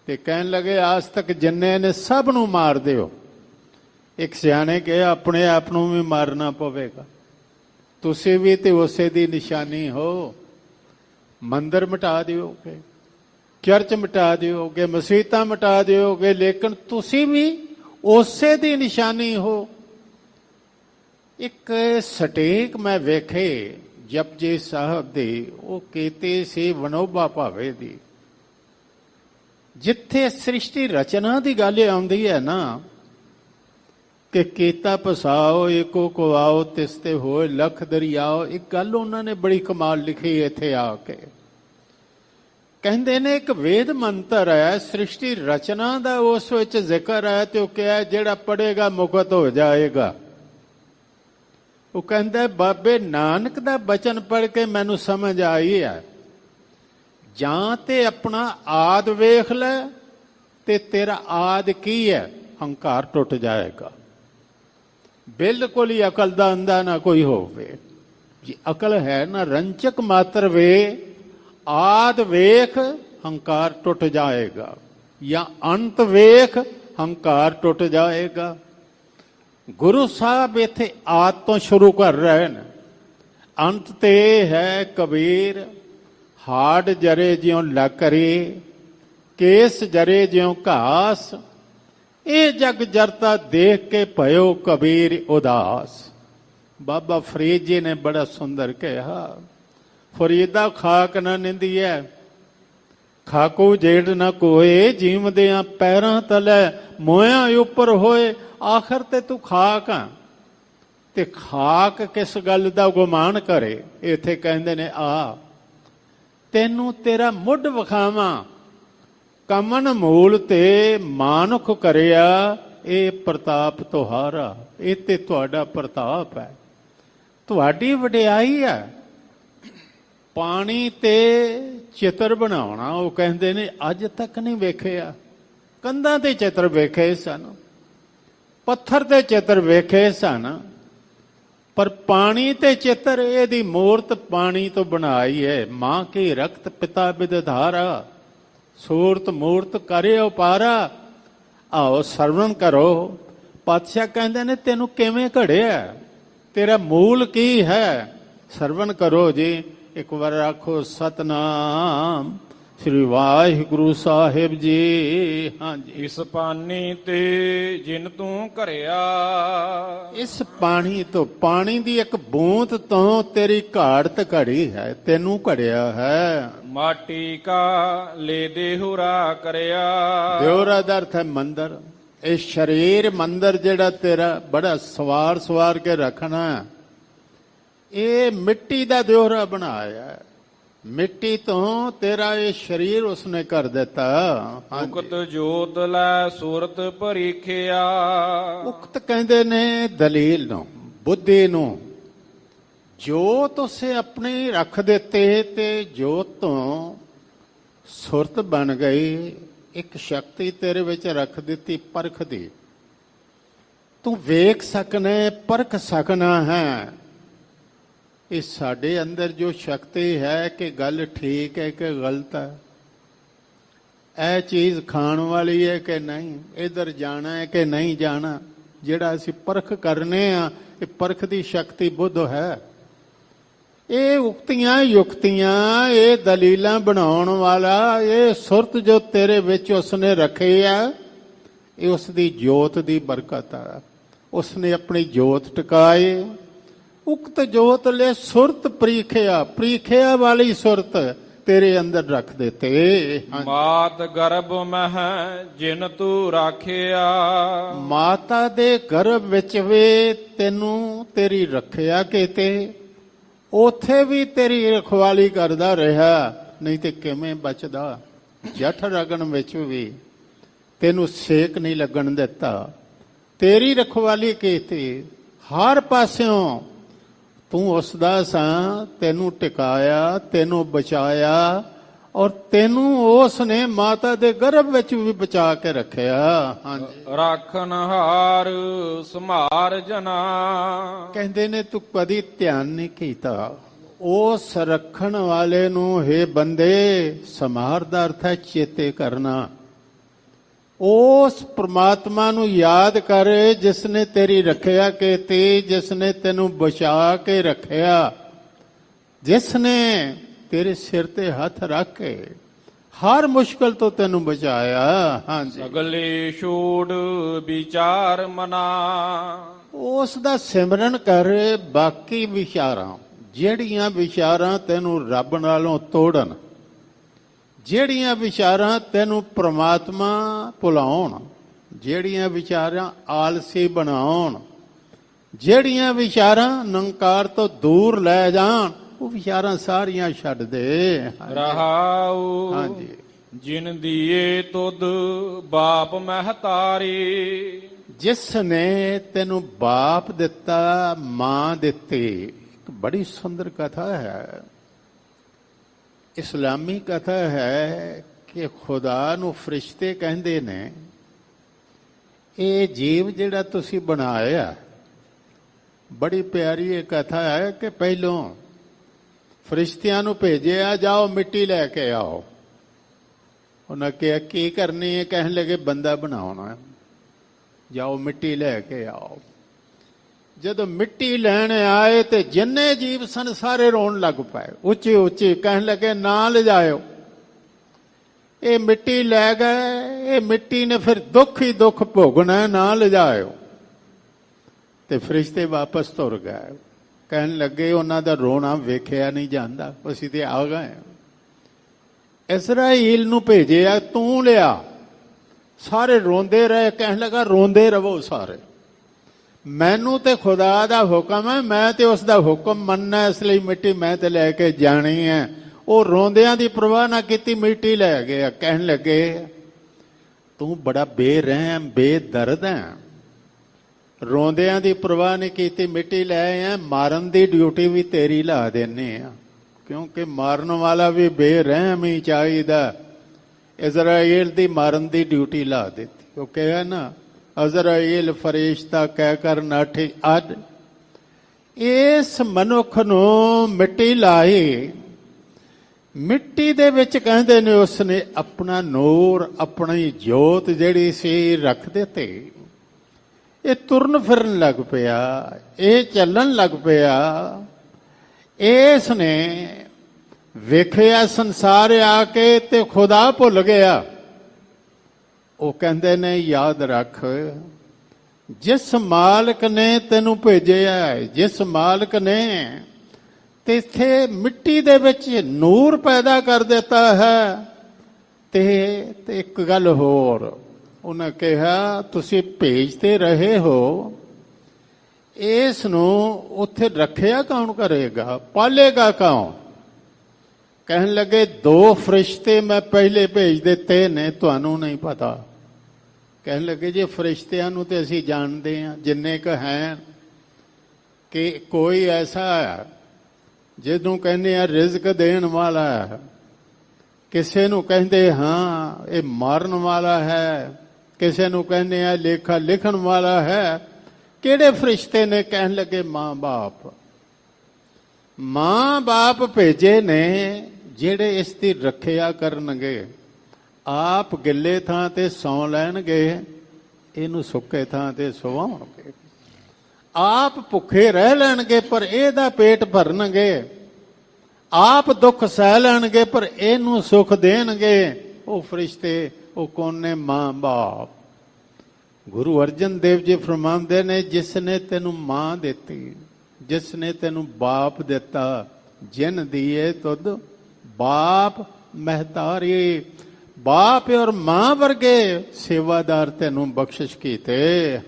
ते कहन लगे आज तक जिन्ने ने सब नू मार दिओ। एक सियाने कहा अपने आप नू भी मारना पवेगा। ਤੁਸੀਂ ਵੀ ਤੇ ਉਸੇ ਦੀ ਨਿਸ਼ਾਨੀ ਹੋ। ਮੰਦਰ ਮਿਟਾ ਦਿਓਗੇ, ਚਰਚ ਮਿਟਾ ਦਿਓਗੇ, ਮਸੀਤਾਂ ਮਿਟਾ ਦਿਓਗੇ, ਲੇਕਿਨ ਤੁਸੀਂ ਵੀ ਉਸੇ ਦੀ ਨਿਸ਼ਾਨੀ ਹੋ। ਇੱਕ ਸਟੇਕ ਮੈਂ ਵੇਖੇ ਜਪਜੀ ਸਾਹਿਬ ਦੀ, ਉਹ ਕੀਤੀ ਸੀ ਵਿਨੋਬਾ ਭਾਵੇ ਦੀ। ਜਿੱਥੇ ਸ੍ਰਿਸ਼ਟੀ ਰਚਨਾ ਦੀ ਗੱਲ ਆਉਂਦੀ ਹੈ ਨਾ ਕਿ ਕੀਤਾ ਪਸਾਓ ਏਕੋ ਕੋ ਆਓ ਤਿਸਤੇ ਹੋਏ ਲੱਖ ਦਰਿਆਓ, ਇੱਕ ਗੱਲ ਉਹਨਾਂ ਨੇ ਬੜੀ ਕਮਾਲ ਲਿਖੀ ਇੱਥੇ ਆ ਕੇ। ਕਹਿੰਦੇ ਨੇ ਇੱਕ ਵੇਦ ਮੰਤਰ ਹੈ ਸ੍ਰਿਸ਼ਟੀ ਰਚਨਾ ਦਾ, ਉਸ ਵਿੱਚ ਜ਼ਿਕਰ ਹੈ ਤੇ ਉਹ ਕਿਹਾ ਜਿਹੜਾ ਪੜ੍ਹੇਗਾ ਮੁਕਤ ਹੋ ਜਾਏਗਾ। ਉਹ ਕਹਿੰਦਾ ਬਾਬੇ ਨਾਨਕ ਦਾ ਬਚਨ ਪੜ੍ਹ ਕੇ ਮੈਨੂੰ ਸਮਝ ਆਈ ਹੈ, ਜਾਂ ਤੇ ਆਪਣਾ ਆਦ ਵੇਖ ਲੈ ਤੇ ਤੇਰਾ ਆਦ ਕੀ ਹੈ, ਹੰਕਾਰ ਟੁੱਟ ਜਾਏਗਾ। ਬਿਲਕੁਲ ਹੀ ਅਕਲ ਦਾ ਅੰਧਾ ਨਾ ਕੋਈ ਹੋਵੇ। ਜੀ ਅਕਲ ਹੈ ਨਾ ਰੰਚਕ ਮਾਤਰ ਵੇ, ਆਦ ਵੇਖ ਹੰਕਾਰ ਟੁੱਟ ਜਾਏਗਾ, ਜਾਂ ਅੰਤ ਵੇਖ ਹੰਕਾਰ ਟੁੱਟ ਜਾਏਗਾ। ਗੁਰੂ ਸਾਹਿਬ ਇੱਥੇ ਆਦ ਤੋਂ ਸ਼ੁਰੂ ਕਰ ਰਹੇ ਨੇ। ਅੰਤ ਤੇ ਹੈ ਕਬੀਰ, ਹਾੜ ਜਰੇ ਜਿਉਂ ਲੱਕਰੀ, ਕੇਸ ਜਰੇ ਜਿਉਂ ਘਾਸ, ਇਹ ਜਗ ਜਰਤਾ ਦੇਖ ਕੇ ਭਇਓ ਕਬੀਰ ਉਦਾਸ। ਬਾਬਾ ਫਰੀਦ ਜੀ ਨੇ ਬੜਾ ਸੁੰਦਰ ਕਿਹਾ, ਫਰੀਦਾ ਖਾਕ ਨਾ ਨਿੰਦੀਐ, ਖਾਕੂ ਜੇੜ ਨਾ ਕੋਏ, ਜੀਵਦਿਆਂ ਪੈਰਾਂ ਤਲੇ ਮੋਇਆਂ ਉੱਪਰ ਹੋਏ। ਆਖਰ ਤੇ ਤੂੰ ਖਾਕ ਆ, ਤੇ ਖਾਕ ਕਿਸ ਗੱਲ ਦਾ ਗੁਮਾਨ ਕਰੇ। ਇੱਥੇ ਕਹਿੰਦੇ ਨੇ ਆ ਤੈਨੂੰ ਤੇਰਾ ਮੁੱਢ ਵਿਖਾਵਾਂ, ਕਮਨ ਮੂਲ ਤੇ ਮਾਨੁਖ ਕਰਿਆ, ਇਹ ਪ੍ਰਤਾਪ ਤੁਹਾਰਾ। ਇਹ ਤੇ ਤੁਹਾਡਾ ਪ੍ਰਤਾਪ ਹੈ, ਤੁਹਾਡੀ ਵਡਿਆਈ ਹੈ। ਪਾਣੀ ਤੇ ਚਿੱਤਰ ਬਣਾਉਣਾ, ਉਹ ਕਹਿੰਦੇ ਨੇ ਅੱਜ ਤੱਕ ਨਹੀਂ ਵੇਖਿਆ। ਕੰਧਾਂ ਤੇ ਚਿੱਤਰ ਵੇਖੇ ਸਨ, ਪੱਥਰ ਤੇ ਚਿੱਤਰ ਵੇਖੇ ਸਨ, ਪਰ ਪਾਣੀ ਤੇ ਚਿੱਤਰ, ਇਹਦੀ ਮੂਰਤ ਪਾਣੀ ਤੋਂ ਬਣਾਈ ਹੈ। ਮਾਂ ਕੀ ਰਕਤ ਪਿਤਾ ਬਿਦਧਾਰਾ, ਸੂਰਤ ਮੂਰਤ ਕਰੇ ਉਪਾਰਾ। ਆਓ ਸਰਵਣ ਕਰੋ। ਪਾਤਸ਼ਾਹ ਕਹਿੰਦੇ ਨੇ ਤੈਨੂੰ ਕਿਵੇਂ ਘੜਿਆ, ਤੇਰਾ ਮੂਲ ਕੀ ਹੈ, ਸਰਵਣ ਕਰੋ ਜੀ। ਇੱਕ ਵਾਰ ਆਖੋ ਸਤਨਾਮ ਸ੍ਰੀ ਵਾਹਿਗੁਰੂ ਸਾਹਿਬ ਜੀ। ਹਾਂਜੀ, ਇਸ ਪਾਣੀ ਤੇ ਜਿਨ ਤੂੰ ਘਰਿਆ, ਇਸ ਪਾਣੀ ਤੋਂ, ਪਾਣੀ ਦੀ ਇੱਕ ਬੂੰਦ ਤੋਂ ਤੇਰੀ ਘਾੜਤ ਘੜੀ ਹੈ, ਤੈਨੂੰ ਘੜਿਆ ਹੈ। ਮਾਟੀ ਕਾ ਲੈ ਦੇਹੁਰਾ ਕਰਿਆ, ਦਿਉਰਾ ਦਾ ਅਰਥ ਹੈ ਮੰਦਰ। ਇਹ ਸਰੀਰ ਮੰਦਰ ਜਿਹੜਾ ਤੇਰਾ ਬੜਾ ਸਵਾਰ ਕੇ ਰੱਖਣਾ, ਇਹ ਮਿੱਟੀ ਦਾ ਦਿਉਰਾ ਬਣਾਇਆ। ਮਿੱਟੀ ਤੋਂ ਤੇਰਾ ਇਹ ਸਰੀਰ ਉਸਨੇ ਕਰ ਦਿੱਤਾ। ਉਕਤ ਜੋਤ ਲੈ ਸੂਰਤ ਪਰੀਖਿਆ, ਉਕਤ ਕਹਿੰਦੇ ਨੇ ਦਲੀਲ ਨੂੰ, ਬੁੱਧੀ ਨੂੰ। ਜੋਤ ਉਸੇ ਆਪਣੀ ਰੱਖ ਦਿੱਤੇ ਤੇ ਜੋਤ ਤੋਂ ਸੁਰਤ ਬਣ ਗਈ, ਇੱਕ ਸ਼ਕਤੀ ਤੇਰੇ ਵਿੱਚ ਰੱਖ ਦਿੱਤੀ ਪਰਖ ਦੀ। ਤੂੰ ਵੇਖ ਸਕਣਾ, ਪਰਖ ਸਕਣਾ ਹੈ। ਇਹ ਸਾਡੇ ਅੰਦਰ ਜੋ ਸ਼ਕਤੀ ਹੈ ਕਿ ਗੱਲ ਠੀਕ ਹੈ ਕਿ ਗਲਤ ਹੈ, ਇਹ ਚੀਜ਼ ਖਾਣ ਵਾਲੀ ਹੈ ਕਿ ਨਹੀਂ, ਇਧਰ ਜਾਣਾ ਹੈ ਕਿ ਨਹੀਂ ਜਾਣਾ, ਜਿਹੜਾ ਅਸੀਂ ਪਰਖ ਕਰਨੇ ਆ, ਇਹ ਪਰਖ ਦੀ ਸ਼ਕਤੀ ਬੁੱਧ ਹੈ। ਇਹ ਉਕਤੀਆਂ ਯੁਕਤੀਆਂ, ਇਹ ਦਲੀਲਾਂ ਬਣਾਉਣ ਵਾਲਾ, ਇਹ ਸੁਰਤ ਜੋ ਤੇਰੇ ਵਿੱਚ ਉਸਨੇ ਰੱਖੀ ਆ, ਇਹ ਉਸ ਦੀ ਜੋਤ ਦੀ ਬਰਕਤ ਆ। ਉਸਨੇ ਆਪਣੀ ਜੋਤ ਟਿਕਾਏ, ਉਕਤ ਜੋਤ ਲੈ ਸੁਰਤ ਪ੍ਰੀਖਿਆ, ਪ੍ਰੀਖਿਆ ਵਾਲੀ ਸੁਰਤ ਤੇਰੇ ਅੰਦਰ ਰੱਖ ਦਿੱਤੇ। ਮਾਤ ਗਰਭ ਮਹਿ ਜਿਨ ਤੂੰ ਰਾਖਿਆ। ਮਾਤਾ ਦੇ ਗਰਭ ਵਿੱਚ ਵੀ ਤੈਨੂੰ ਤੇਰੀ ਰੱਖਿਆ ਕੀਤੇ, ਉਥੇ ਵੀ ਤੇਰੀ ਰਖਵਾਲੀ ਕਰਦਾ ਰਿਹਾ, ਨਹੀਂ ਤੇ ਕਿਵੇਂ ਬਚਦਾ। ਜਠ ਰਗਣ ਵਿੱਚ ਵੀ ਤੈਨੂੰ ਸੇਕ ਨਹੀਂ ਲੱਗਣ ਦਿੱਤਾ, ਤੇਰੀ ਰਖਵਾਲੀ ਕੀਤੀ। ਹਰ ਪਾਸਿਓਂ ਤੂੰ ਉਸ ਦਾ ਸਾਂ, ਤੈਨੂੰ ਟਿਕਾਇਆ, ਤੈਨੂੰ ਬਚਾਇਆ, ਔਰ ਤੈਨੂੰ ਉਸ ਨੇ ਮਾਤਾ ਦੇ ਗਰਭ ਵਿੱਚ ਵੀ ਬਚਾ ਕੇ ਰੱਖਿਆ। ਹਾਂਜੀ, ਰਾਖਨ ਹਾਰ ਸੰਭਾਰ ਜਨਾ। ਕਹਿੰਦੇ ਨੇ ਤੂੰ ਕਦੀ ਧਿਆਨ ਨਹੀਂ ਕੀਤਾ ਉਸ ਰੱਖਣ ਵਾਲੇ ਨੂੰ। ਹੈ ਬੰਦੇ, ਸੰਭਾਰ ਦਾ ਅਰਥ ਹੈ ਚੇਤੇ ਕਰਨਾ। ਉਸ ਪ੍ਰਮਾਤਮਾ ਨੂੰ ਯਾਦ ਕਰ ਜਿਸ ਨੇ ਤੇਰੀ ਰੱਖਿਆ ਕੀਤੀ, ਜਿਸ ਨੇ ਤੈਨੂੰ ਬਚਾ ਕੇ ਰੱਖਿਆ, ਜਿਸ ਨੇ ਤੇਰੇ ਸਿਰ ਤੇ ਹੱਥ ਰੱਖ ਕੇ ਹਰ ਮੁਸ਼ਕਲ ਤੋਂ ਤੈਨੂੰ ਬਚਾਇਆ। ਹਾਂਜੀ, ਸਗਲੇ ਛੋੜ ਵਿਚਾਰ ਮਨਾ। ਉਸ ਦਾ ਸਿਮਰਨ ਕਰ। ਬਾਕੀ ਵਿਚਾਰਾਂ, ਜਿਹੜੀਆਂ ਵਿਚਾਰਾਂ ਤੈਨੂੰ ਰੱਬ ਨਾਲੋਂ ਤੋੜਨ, ਜਿਹੜੀਆਂ ਵਿਚਾਰਾਂ ਤੈਨੂੰ ਪ੍ਰਮਾਤਮਾ ਭੁਲਾਉਣ, ਜਿਹੜੀਆਂ ਵਿਚਾਰਾਂ ਆਲਸੀ ਬਣਾਉਣ, ਜਿਹੜੀਆਂ ਵਿਚਾਰਾਂ ਨਿਰੰਕਾਰ ਤੋਂ ਦੂਰ ਲੈ ਜਾਣ, ਉਹ ਵਿਚਾਰਾਂ ਸਾਰੀਆਂ ਛੱਡ ਦੇ। ਰਹਾਉ ਹਾਂਜੀ, ਜਿਨ ਦੀਏ ਤੁਧ ਬਾਪ ਮਹਤਾਰੀ। ਜਿਸ ਨੇ ਤੈਨੂੰ ਬਾਪ ਦਿੱਤਾ, ਮਾਂ ਦਿੱਤੀ। ਇੱਕ ਬੜੀ ਸੁੰਦਰ ਕਥਾ ਹੈ, ਇਸਲਾਮੀ ਕਥਾ ਹੈ ਕਿ ਖੁਦਾ ਨੂੰ ਫਰਿਸ਼ਤੇ ਕਹਿੰਦੇ ਨੇ, ਇਹ ਜੀਵ ਜਿਹੜਾ ਤੁਸੀਂ ਬਣਾਇਆ, ਬੜੀ ਪਿਆਰੀ ਇਹ ਕਥਾ ਹੈ ਕਿ ਪਹਿਲੋਂ ਫਰਿਸ਼ਤਿਆਂ ਨੂੰ ਭੇਜਿਆ, ਜਾਓ ਮਿੱਟੀ ਲੈ ਕੇ ਆਓ। ਉਹਨਾਂ ਕਿਹਾ ਕੀ ਕਰਨੀ ਹੈ? ਕਹਿਣ ਲੱਗੇ ਬੰਦਾ ਬਣਾਉਣਾ, ਜਾਓ ਮਿੱਟੀ ਲੈ ਕੇ ਆਓ। ਜਦੋਂ ਮਿੱਟੀ ਲੈਣ ਆਏ ਤੇ ਜਿੰਨੇ ਜੀਵ ਸਨ ਸਾਰੇ ਰੋਣ ਲੱਗ ਪਏ, ਉੱਚੀ ਉੱਚੀ ਕਹਿਣ ਲੱਗੇ ਨਾ ਲਿਜਾਇਓ। ਇਹ ਮਿੱਟੀ ਲੈ ਗਏ, ਇਹ ਮਿੱਟੀ ਨੇ ਫਿਰ ਦੁੱਖ ਹੀ ਦੁੱਖ ਭੋਗਣਾ, ਨਾ ਲਿਜਾਇਓ। ਤੇ ਫਰਿਸ਼ਤੇ ਵਾਪਸ ਤੁਰ ਗਏ। ਕਹਿਣ ਲੱਗੇ ਉਹਨਾਂ ਦਾ ਰੋਣਾ ਵੇਖਿਆ ਨਹੀਂ ਜਾਂਦਾ, ਅਸੀਂ ਤੇ ਆ ਗਏ। ਇਸਰਾਈਲ ਨੂੰ ਭੇਜਿਆ, ਤੂੰ ਲਿਆ। ਸਾਰੇ ਰੋਂਦੇ ਰਹੇ। ਕਹਿਣ ਲੱਗਾ ਰੋਂਦੇ ਰਹੋ ਸਾਰੇ, ਮੈਨੂੰ ਤੇ ਖੁਦਾ ਦਾ ਹੁਕਮ ਹੈ, ਮੈਂ ਤੇ ਉਸ ਦਾ ਹੁਕਮ ਮੰਨਣਾ, ਇਸ ਲਈ ਮਿੱਟੀ ਮੈਂ ਤੇ ਲੈ ਕੇ ਜਾਣੀ ਹੈ। ਉਹ ਰੋਂਦਿਆਂ ਦੀ ਪਰਵਾਹ ਨਾ ਕੀਤੀ, ਮਿੱਟੀ ਲੈ ਗਿਆ। ਕਹਿਣ ਲੱਗੇ ਤੂੰ ਬੜਾ ਬੇਰਹਿਮ ਬੇਦਰਦ ਹੈ, ਰੋਂਦਿਆਂ ਦੀ ਪਰਵਾਹ ਨਹੀਂ ਕੀਤੀ, ਮਿੱਟੀ ਲੈ ਆਇਆ। ਮਾਰਨ ਦੀ ਡਿਊਟੀ ਵੀ ਤੇਰੀ ਲਾ ਦੇਣੇ ਆ, ਕਿਉਂਕਿ ਮਾਰਨ ਵਾਲਾ ਵੀ ਬੇਰਹਿਮ ਹੀ ਚਾਹੀਦਾ। ਇਜ਼ਰਾਈਲ ਦੀ ਮਾਰਨ ਦੀ ਡਿਊਟੀ ਲਾ ਦਿੱਤੀ। ਉਹ ਕਿਹਾ ਨਾ, ਅਜ਼ਰਾਈਲ ਫਰਿਸ਼ਤਾ ਕਹਿ ਕਰ ਨਾਠੀ ਅੱਡ। ਇਸ ਮਨੁੱਖ ਨੂੰ ਮਿੱਟੀ ਲਾਈ। ਮਿੱਟੀ ਦੇ ਵਿੱਚ ਕਹਿੰਦੇ ਨੇ ਉਸਨੇ ਆਪਣਾ ਨੂਰ, ਆਪਣੀ ਜੋਤ ਜਿਹੜੀ ਸੀ ਰੱਖ ਦਿੱਤੀ। ਇਹ ਤੁਰਨ ਫਿਰਨ ਲੱਗ ਪਿਆ, ਇਹ ਚੱਲਣ ਲੱਗ ਪਿਆ। ਇਸ ਨੇ ਵੇਖਿਆ ਸੰਸਾਰ ਆ ਕੇ ਤੇ ਖੁਦਾ ਭੁੱਲ ਗਿਆ। ਉਹ ਕਹਿੰਦੇ ਨੇ ਯਾਦ ਰੱਖ, ਜਿਸ ਮਾਲਕ ਨੇ ਤੈਨੂੰ ਭੇਜਿਆ, ਜਿਸ ਮਾਲਕ ਨੇ ਤੇ ਇੱਥੇ ਮਿੱਟੀ ਦੇ ਵਿੱਚ ਨੂਰ ਪੈਦਾ ਕਰ ਦਿੱਤਾ ਹੈ। ਤੇ ਇੱਕ ਗੱਲ ਹੋਰ ਉਹਨਾਂ ਕਿਹਾ, ਤੁਸੀਂ ਭੇਜਦੇ ਰਹੇ ਹੋ, ਇਸ ਨੂੰ ਉੱਥੇ ਰੱਖਿਆ ਕੌਣ ਕਰੇਗਾ, ਪਾਲੇਗਾ ਕੌਣ? ਕਹਿਣ ਲੱਗੇ 2 ਫਰਿਸ਼ਤੇ ਮੈਂ ਪਹਿਲੇ ਭੇਜ ਦਿੱਤੇ ਨੇ, ਤੁਹਾਨੂੰ ਨਹੀਂ ਪਤਾ। ਕਹਿਣ ਲੱਗੇ ਜੇ ਫਰਿਸ਼ਤਿਆਂ ਨੂੰ ਤੇ ਅਸੀਂ ਜਾਣਦੇ ਹਾਂ ਜਿੰਨੇ ਕੁ ਹੈ, ਕਿ ਕੋਈ ਐਸਾ ਜਿਹਨੂੰ ਕਹਿੰਦੇ ਆ ਰਿਜ਼ਕ ਦੇਣ ਵਾਲਾ ਹੈ, ਕਿਸੇ ਨੂੰ ਕਹਿੰਦੇ ਹਾਂ ਇਹ ਮਾਰਨ ਵਾਲਾ ਹੈ, ਕਿਸੇ ਨੂੰ ਕਹਿੰਦੇ ਆ ਲੇਖਾ ਲਿਖਣ ਵਾਲਾ ਹੈ। ਕਿਹੜੇ ਫਰਿਸ਼ਤੇ ਨੇ ਕਹਿਣ ਲੱਗੇ ਮਾਂ ਬਾਪ? ਮਾਂ ਬਾਪ ਭੇਜੇ ਨੇ ਜਿਹੜੇ ਇਸ ਦੀ ਰੱਖਿਆ ਕਰਨਗੇ। ਆਪ ਗਿੱਲੇ ਥਾਂ ਤੇ ਸੌਂ ਲੈਣਗੇ, ਇਹਨੂੰ ਸੁੱਕੇ ਥਾਂ ਤੇ ਸੁਵਾਉਣਗੇ। ਆਪ ਭੁੱਖੇ ਰਹਿ ਲੈਣਗੇ ਪਰ ਇਹਦਾ ਪੇਟ ਭਰਨਗੇ। ਆਪ ਦੁੱਖ ਸਹਿ ਲੈਣਗੇ ਪਰ ਇਹਨੂੰ ਸੁੱਖ ਦੇਣਗੇ। ਉਹ ਫਰਿਸ਼ਤੇ, ਉਹ ਕੌਣ ਨੇ? ਮਾਂ ਬਾਪ। ਗੁਰੂ ਅਰਜਨ ਦੇਵ ਜੀ ਫਰਮਾਉਂਦੇ ਨੇ, ਜਿਸ ਨੇ ਤੈਨੂੰ ਮਾਂ ਦਿੱਤੀ, ਜਿਸ ਨੇ ਤੈਨੂੰ ਬਾਪ ਦਿੱਤਾ, ਜਿਨ ਦੀਏ ਤੁਧ ਬਾਪ ਮਹਿਤਾਰੀ। ਬਾਪ ਔਰ ਮਾਂ ਵਰਗੇ ਸੇਵਾਦਾਰ ਤੈਨੂੰ ਬਖਸ਼ਿਸ਼ ਕੀਤੇ।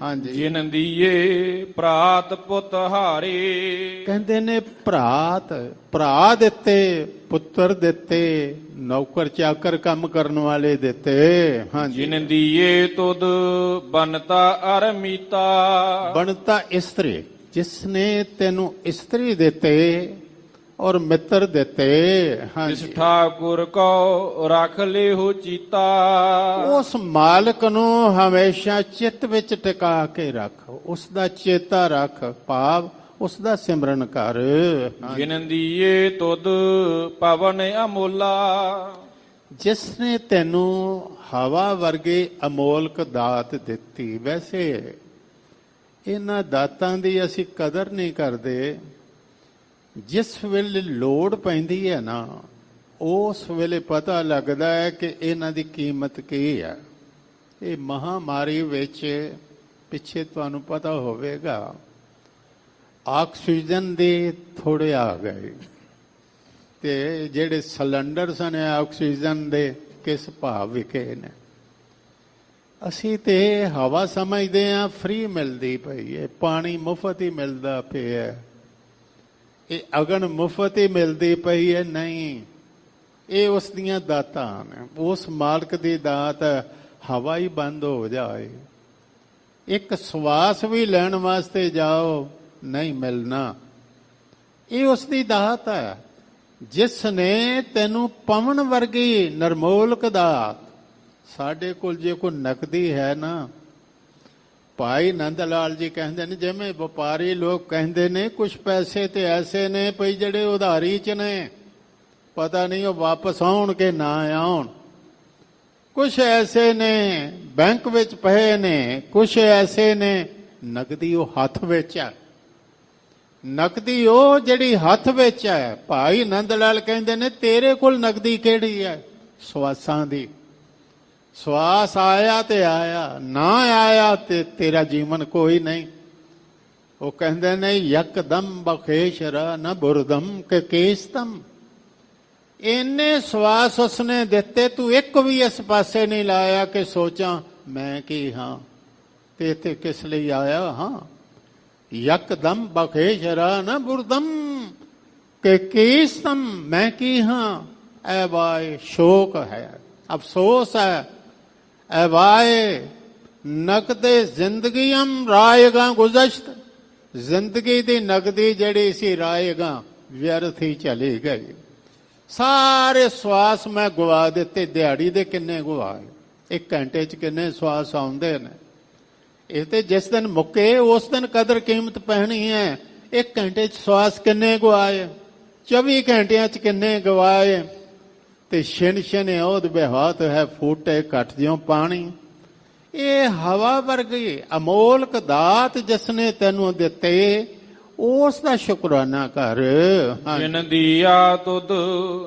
ਹਾਂਜੀ, ਜਿਨ ਦੀਏ ਭਰਾਤ ਪੁੱਤ ਹਾਰੇ। ਕਹਿੰਦੇ ਨੇ ਭਰਾ ਦਿੱਤੇ, ਪੁੱਤਰ ਦਿੱਤੇ, ਨੌਕਰ ਚਾਕਰ ਕੰਮ ਕਰਨ ਵਾਲੇ ਦਿੱਤੇ। ਹਾਂਜੀ, ਜਿਨ ਦੀਏ ਤੁਧ ਬਨਤਾ ਅਰ ਮੀਤਾ। ਬਣਤਾ ਇਸਤਰੀ, ਜਿਸ ਨੇ ਤੈਨੂੰ ਇਸਤਰੀ ਦਿੱਤੇ ਔਰ ਮਿੱਤਰ ਦਿੱਤੇ। ਜਿਸ ਹਾਂਜੀ, ਠਾਕੁਰ ਕੋ ਰੱਖ ਲਿਹੁ ਚੀਤਾ। ਉਸ ਮਾਲਕ ਨੂੰ ਹਮੇਸ਼ਾ ਚਿੱਤ ਵਿੱਚ ਟਿਕਾ ਕੇ ਰੱਖ, ਉਸ ਦਾ ਚੇਤਾ ਰੱਖ, ਭਾਵ ਉਸ ਦਾ ਸਿਮਰਨ ਕਰ। ਹਾਂਜੀ, ਜਿਨ ਦੀਏ ਤੁਧ ਪਵਨ ਅਮੋਲਾ। ਜਿਸ ਨੇ ਤੈਨੂੰ ਹਵਾ ਵਰਗੀ ਅਮੋਲਕ ਦਾਤ ਦਿੱਤੀ। ਵੈਸੇ ਇਹਨਾਂ ਦਾਤਾਂ ਦੀ ਅਸੀਂ ਕਦਰ ਨਹੀਂ ਕਰਦੇ। ਜਿਸ ਵੇਲੇ ਲੋੜ ਪੈਂਦੀ ਹੈ ਨਾ, ਉਸ ਵੇਲੇ ਪਤਾ ਲੱਗਦਾ ਹੈ ਕਿ ਇਹਨਾਂ ਦੀ ਕੀਮਤ ਕੀ ਹੈ। ਇਹ ਮਹਾਮਾਰੀ ਵਿੱਚ ਪਿੱਛੇ ਤੁਹਾਨੂੰ ਪਤਾ ਹੋਵੇਗਾ, ਆਕਸੀਜਨ ਦੇ ਥੋੜੇ ਆ ਗਏ ਤੇ ਜਿਹੜੇ ਸਿਲੰਡਰ ਸਨ ਆਕਸੀਜਨ ਦੇ ਕਿਸ ਭਾਅ ਵਿਕੇ ਨੇ। ਅਸੀਂ ਤੇ ਹਵਾ ਸਮਝਦੇ ਹਾਂ ਫ੍ਰੀ ਮਿਲਦੀ ਪਈ ਹੈ, ਪਾਣੀ ਮੁਫਤ ਹੀ ਮਿਲਦਾ ਪਿਆ, ਇਹ ਅਗਨ ਮੁਫਤ ਹੀ ਮਿਲਦੀ ਪਈ ਹੈ। ਨਹੀਂ, ਇਹ ਉਸ ਦੀਆਂ ਦਾਤਾਂ ਨੇ, ਉਸ ਮਾਲਕ ਦੀ ਦਾਤ। ਹਵਾ ਹੀ ਬੰਦ ਹੋ ਜਾਏ, ਇੱਕ ਸਵਾਸ ਵੀ ਲੈਣ ਵਾਸਤੇ ਜਾਓ, ਨਹੀਂ ਮਿਲਣਾ। ਇਹ ਉਸ ਦੀ ਦਾਤ ਹੈ, ਜਿਸ ਨੇ ਤੈਨੂੰ ਪਵਨ ਵਰਗੀ ਨਿਰਮੋਲਕ ਦਾਤ। ਸਾਡੇ ਕੋਲ ਜੇ ਕੋਈ ਨਕਦੀ ਹੈ ਨਾ, ਭਾਈ ਨੰਦ ਲਾਲ ਜੀ ਕਹਿੰਦੇ ਨੇ, ਜਿਵੇਂ ਵਪਾਰੀ ਲੋਕ ਕਹਿੰਦੇ ਨੇ, ਕੁਝ ਪੈਸੇ ਤੇ ਐਸੇ ਨੇ ਭਈ ਜਿਹੜੇ ਉਧਾਰੀ ਚ ਨੇ, ਪਤਾ ਨਹੀਂ ਉਹ ਵਾਪਸ ਆਉਣ ਕਿ ਨਾ ਆਉਣ। ਕੁਝ ਐਸੇ ਨੇ ਬੈਂਕ ਵਿੱਚ ਪਏ ਨੇ, ਕੁਝ ਐਸੇ ਨੇ ਨਕਦੀ ਉਹ ਹੱਥ ਵਿੱਚ ਹੈ। ਨਕਦੀ ਉਹ ਜਿਹੜੀ ਹੱਥ ਵਿੱਚ ਹੈ। ਭਾਈ ਨੰਦ ਲਾਲ ਕਹਿੰਦੇ ਨੇ, ਤੇਰੇ ਕੋਲ ਨਕਦੀ ਕਿਹੜੀ ਹੈ? ਸਵਾਸਾਂ ਦੀ। ਸਵਾਸ ਆਇਆ ਤੇ ਆਇਆ, ਨਾ ਆਇਆ ਤੇ ਤੇਰਾ ਜੀਵਨ ਕੋਈ ਨਹੀਂ। ਉਹ ਕਹਿੰਦੇ ਨੇ, ਯਕਦਮ ਬਖੇਸ਼ਰਾ ਨ ਬੁਰਦਮ ਕੇ ਕੇਸਤਮ। ਇੰਨੇ ਸਵਾਸ ਉਸਨੇ ਦਿੱਤੇ, ਤੂੰ ਇੱਕ ਵੀ ਇਸ ਪਾਸੇ ਨਹੀਂ ਲਾਇਆ ਕਿ ਸੋਚਾਂ ਮੈਂ ਕੀ ਹਾਂ ਤੇ ਇੱਥੇ ਕਿਸ ਲਈ ਆਇਆ ਹਾਂ। ਯਕਦਮ ਬਖੇਸ਼ਰਾ ਨ ਬੁਰਦਮ ਕਿ ਕੇਸਤਮ, ਮੈਂ ਕੀ ਹਾਂ। ਐ ਵਾਏ ਸ਼ੋਕ ਹੈ, ਅਫਸੋਸ ਹੈ। ਐ ਵਾਏ ਨਕਦੇ ਜ਼ਿੰਦਗੀਮ ਰਾਏਗਾ ਗੁਜ਼ਸ਼ਤ। ਜ਼ਿੰਦਗੀ ਦੀ ਨਕਦੀ ਜਿਹੜੀ ਸੀ ਰਾਏਗਾ, ਵਿਅਰਥ ਹੀ ਚਲੀ ਗਈ। ਸਾਰੇ ਸਵਾਸ ਮੈਂ ਗਵਾ ਦਿੱਤੇ। ਦਿਹਾੜੀ ਦੇ ਕਿੰਨੇ ਗਵਾਏ? 1 ਘੰਟੇ ਚ ਕਿੰਨੇ ਸਵਾਸ ਆਉਂਦੇ ਨੇ? ਇਹ ਤੇ ਜਿਸ ਦਿਨ ਮੁੱਕੇ ਉਸ ਦਿਨ ਕਦਰ ਕੀਮਤ ਪੈਣੀ ਹੈ। 1 ਘੰਟੇ ਚ ਸਵਾਸ ਕਿੰਨੇ ਗਵਾਏ? 24 ਘੰਟਿਆਂ ਚ ਕਿੰਨੇ ਗਵਾਏ? ਤੇ ਛਿਨ ਛਿਨ ਉਹਦ ਬਿਹਾਤ ਹੈ, ਫੂਟੇ ਘਟ ਜਿਉ ਪਾਣੀ। ਇਹ ਹਵਾ ਵਰਗੀ ਅਮੋਲਕ ਦਾਤ ਜਿਸ ਨੇ ਤੈਨੂੰ ਦਿੱਤੇ, ਉਸ ਦਾ ਸ਼ੁਕਰਾਨਾ ਕਰ। ਜਿਨ ਦੀਆ ਤੁਧ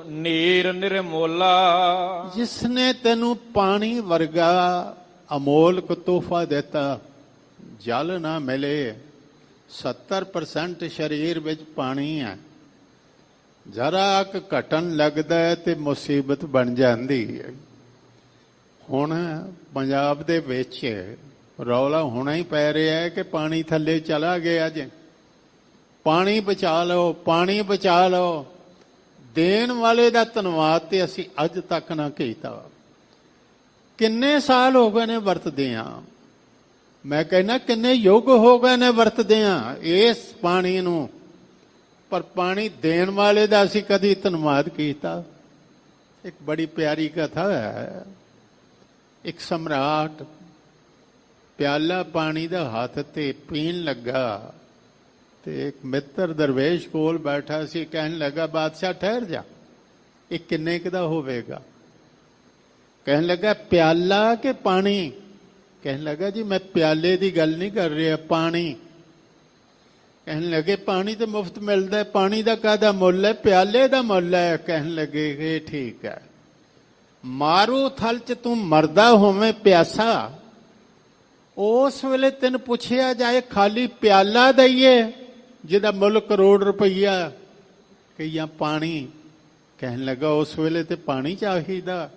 ਨੀਰ ਨਿਰਮੋਲਾ। ਜਿਸ ਨੇ ਤੈਨੂੰ ਪਾਣੀ ਵਰਗਾ ਅਮੋਲਕ ਤੋਹਫਾ ਦਿੱਤਾ। ਜਲ ਨਾ ਮਿਲੇ, 70% ਸਰੀਰ ਵਿੱਚ ਪਾਣੀ ਹੈ। ਜਰਾ ਕੁ ਘਟਣ ਲੱਗਦਾ ਹੈ ਤੇ ਮੁਸੀਬਤ ਬਣ ਜਾਂਦੀ ਹੈ। ਹੁਣ ਪੰਜਾਬ ਦੇ ਵਿੱਚ ਰੌਲਾ ਹੋਣਾ ਹੀ ਪੈ ਰਿਹਾ ਹੈ ਕਿ ਪਾਣੀ ਥੱਲੇ ਚਲਾ ਗਿਆ ਜੇ। ਪਾਣੀ ਬਚਾ ਲਓ, ਪਾਣੀ ਬਚਾ ਲਓ। ਦੇਣ ਵਾਲੇ ਦਾ ਧੰਨਵਾਦ ਤੇ ਅਸੀਂ ਅੱਜ ਤੱਕ ਨਾ ਕੀਤਾ। ਕਿੰਨੇ ਸਾਲ ਹੋ ਗਏ ਨੇ ਵਰਤਦੇ ਆ। ਮੈਂ ਕਹਿੰਦਾ ਕਿੰਨੇ ਯੁੱਗ ਹੋ ਗਏ ਨੇ ਵਰਤਦੇ ਆ ਇਸ ਪਾਣੀ ਨੂੰ। ਪਰ ਪਾਣੀ ਦੇਣ ਵਾਲੇ ਦਾ ਅਸੀਂ ਕਦੀ ਧੰਨਵਾਦ ਕੀਤਾ। ਇੱਕ ਬੜੀ ਪਿਆਰੀ ਕਥਾ ਹੈ। ਇੱਕ ਸਮਰਾਟ ਪਿਆਲਾ ਪਾਣੀ ਦਾ ਹੱਥ ਤੇ ਪੀਣ ਲੱਗਾ ਤੇ ਇੱਕ ਮਿੱਤਰ ਦਰਵੇਸ਼ ਕੋਲ ਬੈਠਾ ਸੀ। ਕਹਿਣ ਲੱਗਾ, ਬਾਦਸ਼ਾਹ ਠਹਿਰ ਜਾ, ਇਹ ਕਿੰਨੇ ਕੁ ਦਾ ਹੋਵੇਗਾ? ਕਹਿਣ ਲੱਗਾ, ਪਿਆਲਾ ਕਿ ਪਾਣੀ? ਕਹਿਣ ਲੱਗਾ, ਜੀ ਮੈਂ ਪਿਆਲੇ ਦੀ ਗੱਲ ਨਹੀਂ ਕਰ ਰਿਹਾ, ਪਾਣੀ। ਕਹਿਣ ਲੱਗੇ, ਪਾਣੀ ਤਾਂ ਮੁਫਤ ਮਿਲਦਾ ਹੈ, ਪਾਣੀ ਦਾ ਕਾਹਦਾ ਮੁੱਲ ਹੈ? ਪਿਆਲੇ ਦਾ ਮੁੱਲ ਹੈ। ਕਹਿਣ ਲੱਗੇ ਕਿ ਠੀਕ ਹੈ। ਮਾਰੂ ਥਲ ਚ ਤੂੰ ਮਰਦਾ ਹੋਵੇਂ ਪਿਆਸਾ, ਉਸ ਵੇਲੇ ਤੈਨੂੰ ਪੁੱਛਿਆ ਜਾਏ ਖਾਲੀ ਪਿਆਲਾ ਦਈਏ ਜਿਹਦਾ ਮੁੱਲ ਕਰੋੜ ਰੁਪਈਆ ਕਿ ਜਾਂ ਪਾਣੀ? ਕਹਿਣ ਲੱਗਾ, ਉਸ ਵੇਲੇ ਤੇ ਪਾਣੀ ਚਾਹੀਦਾ,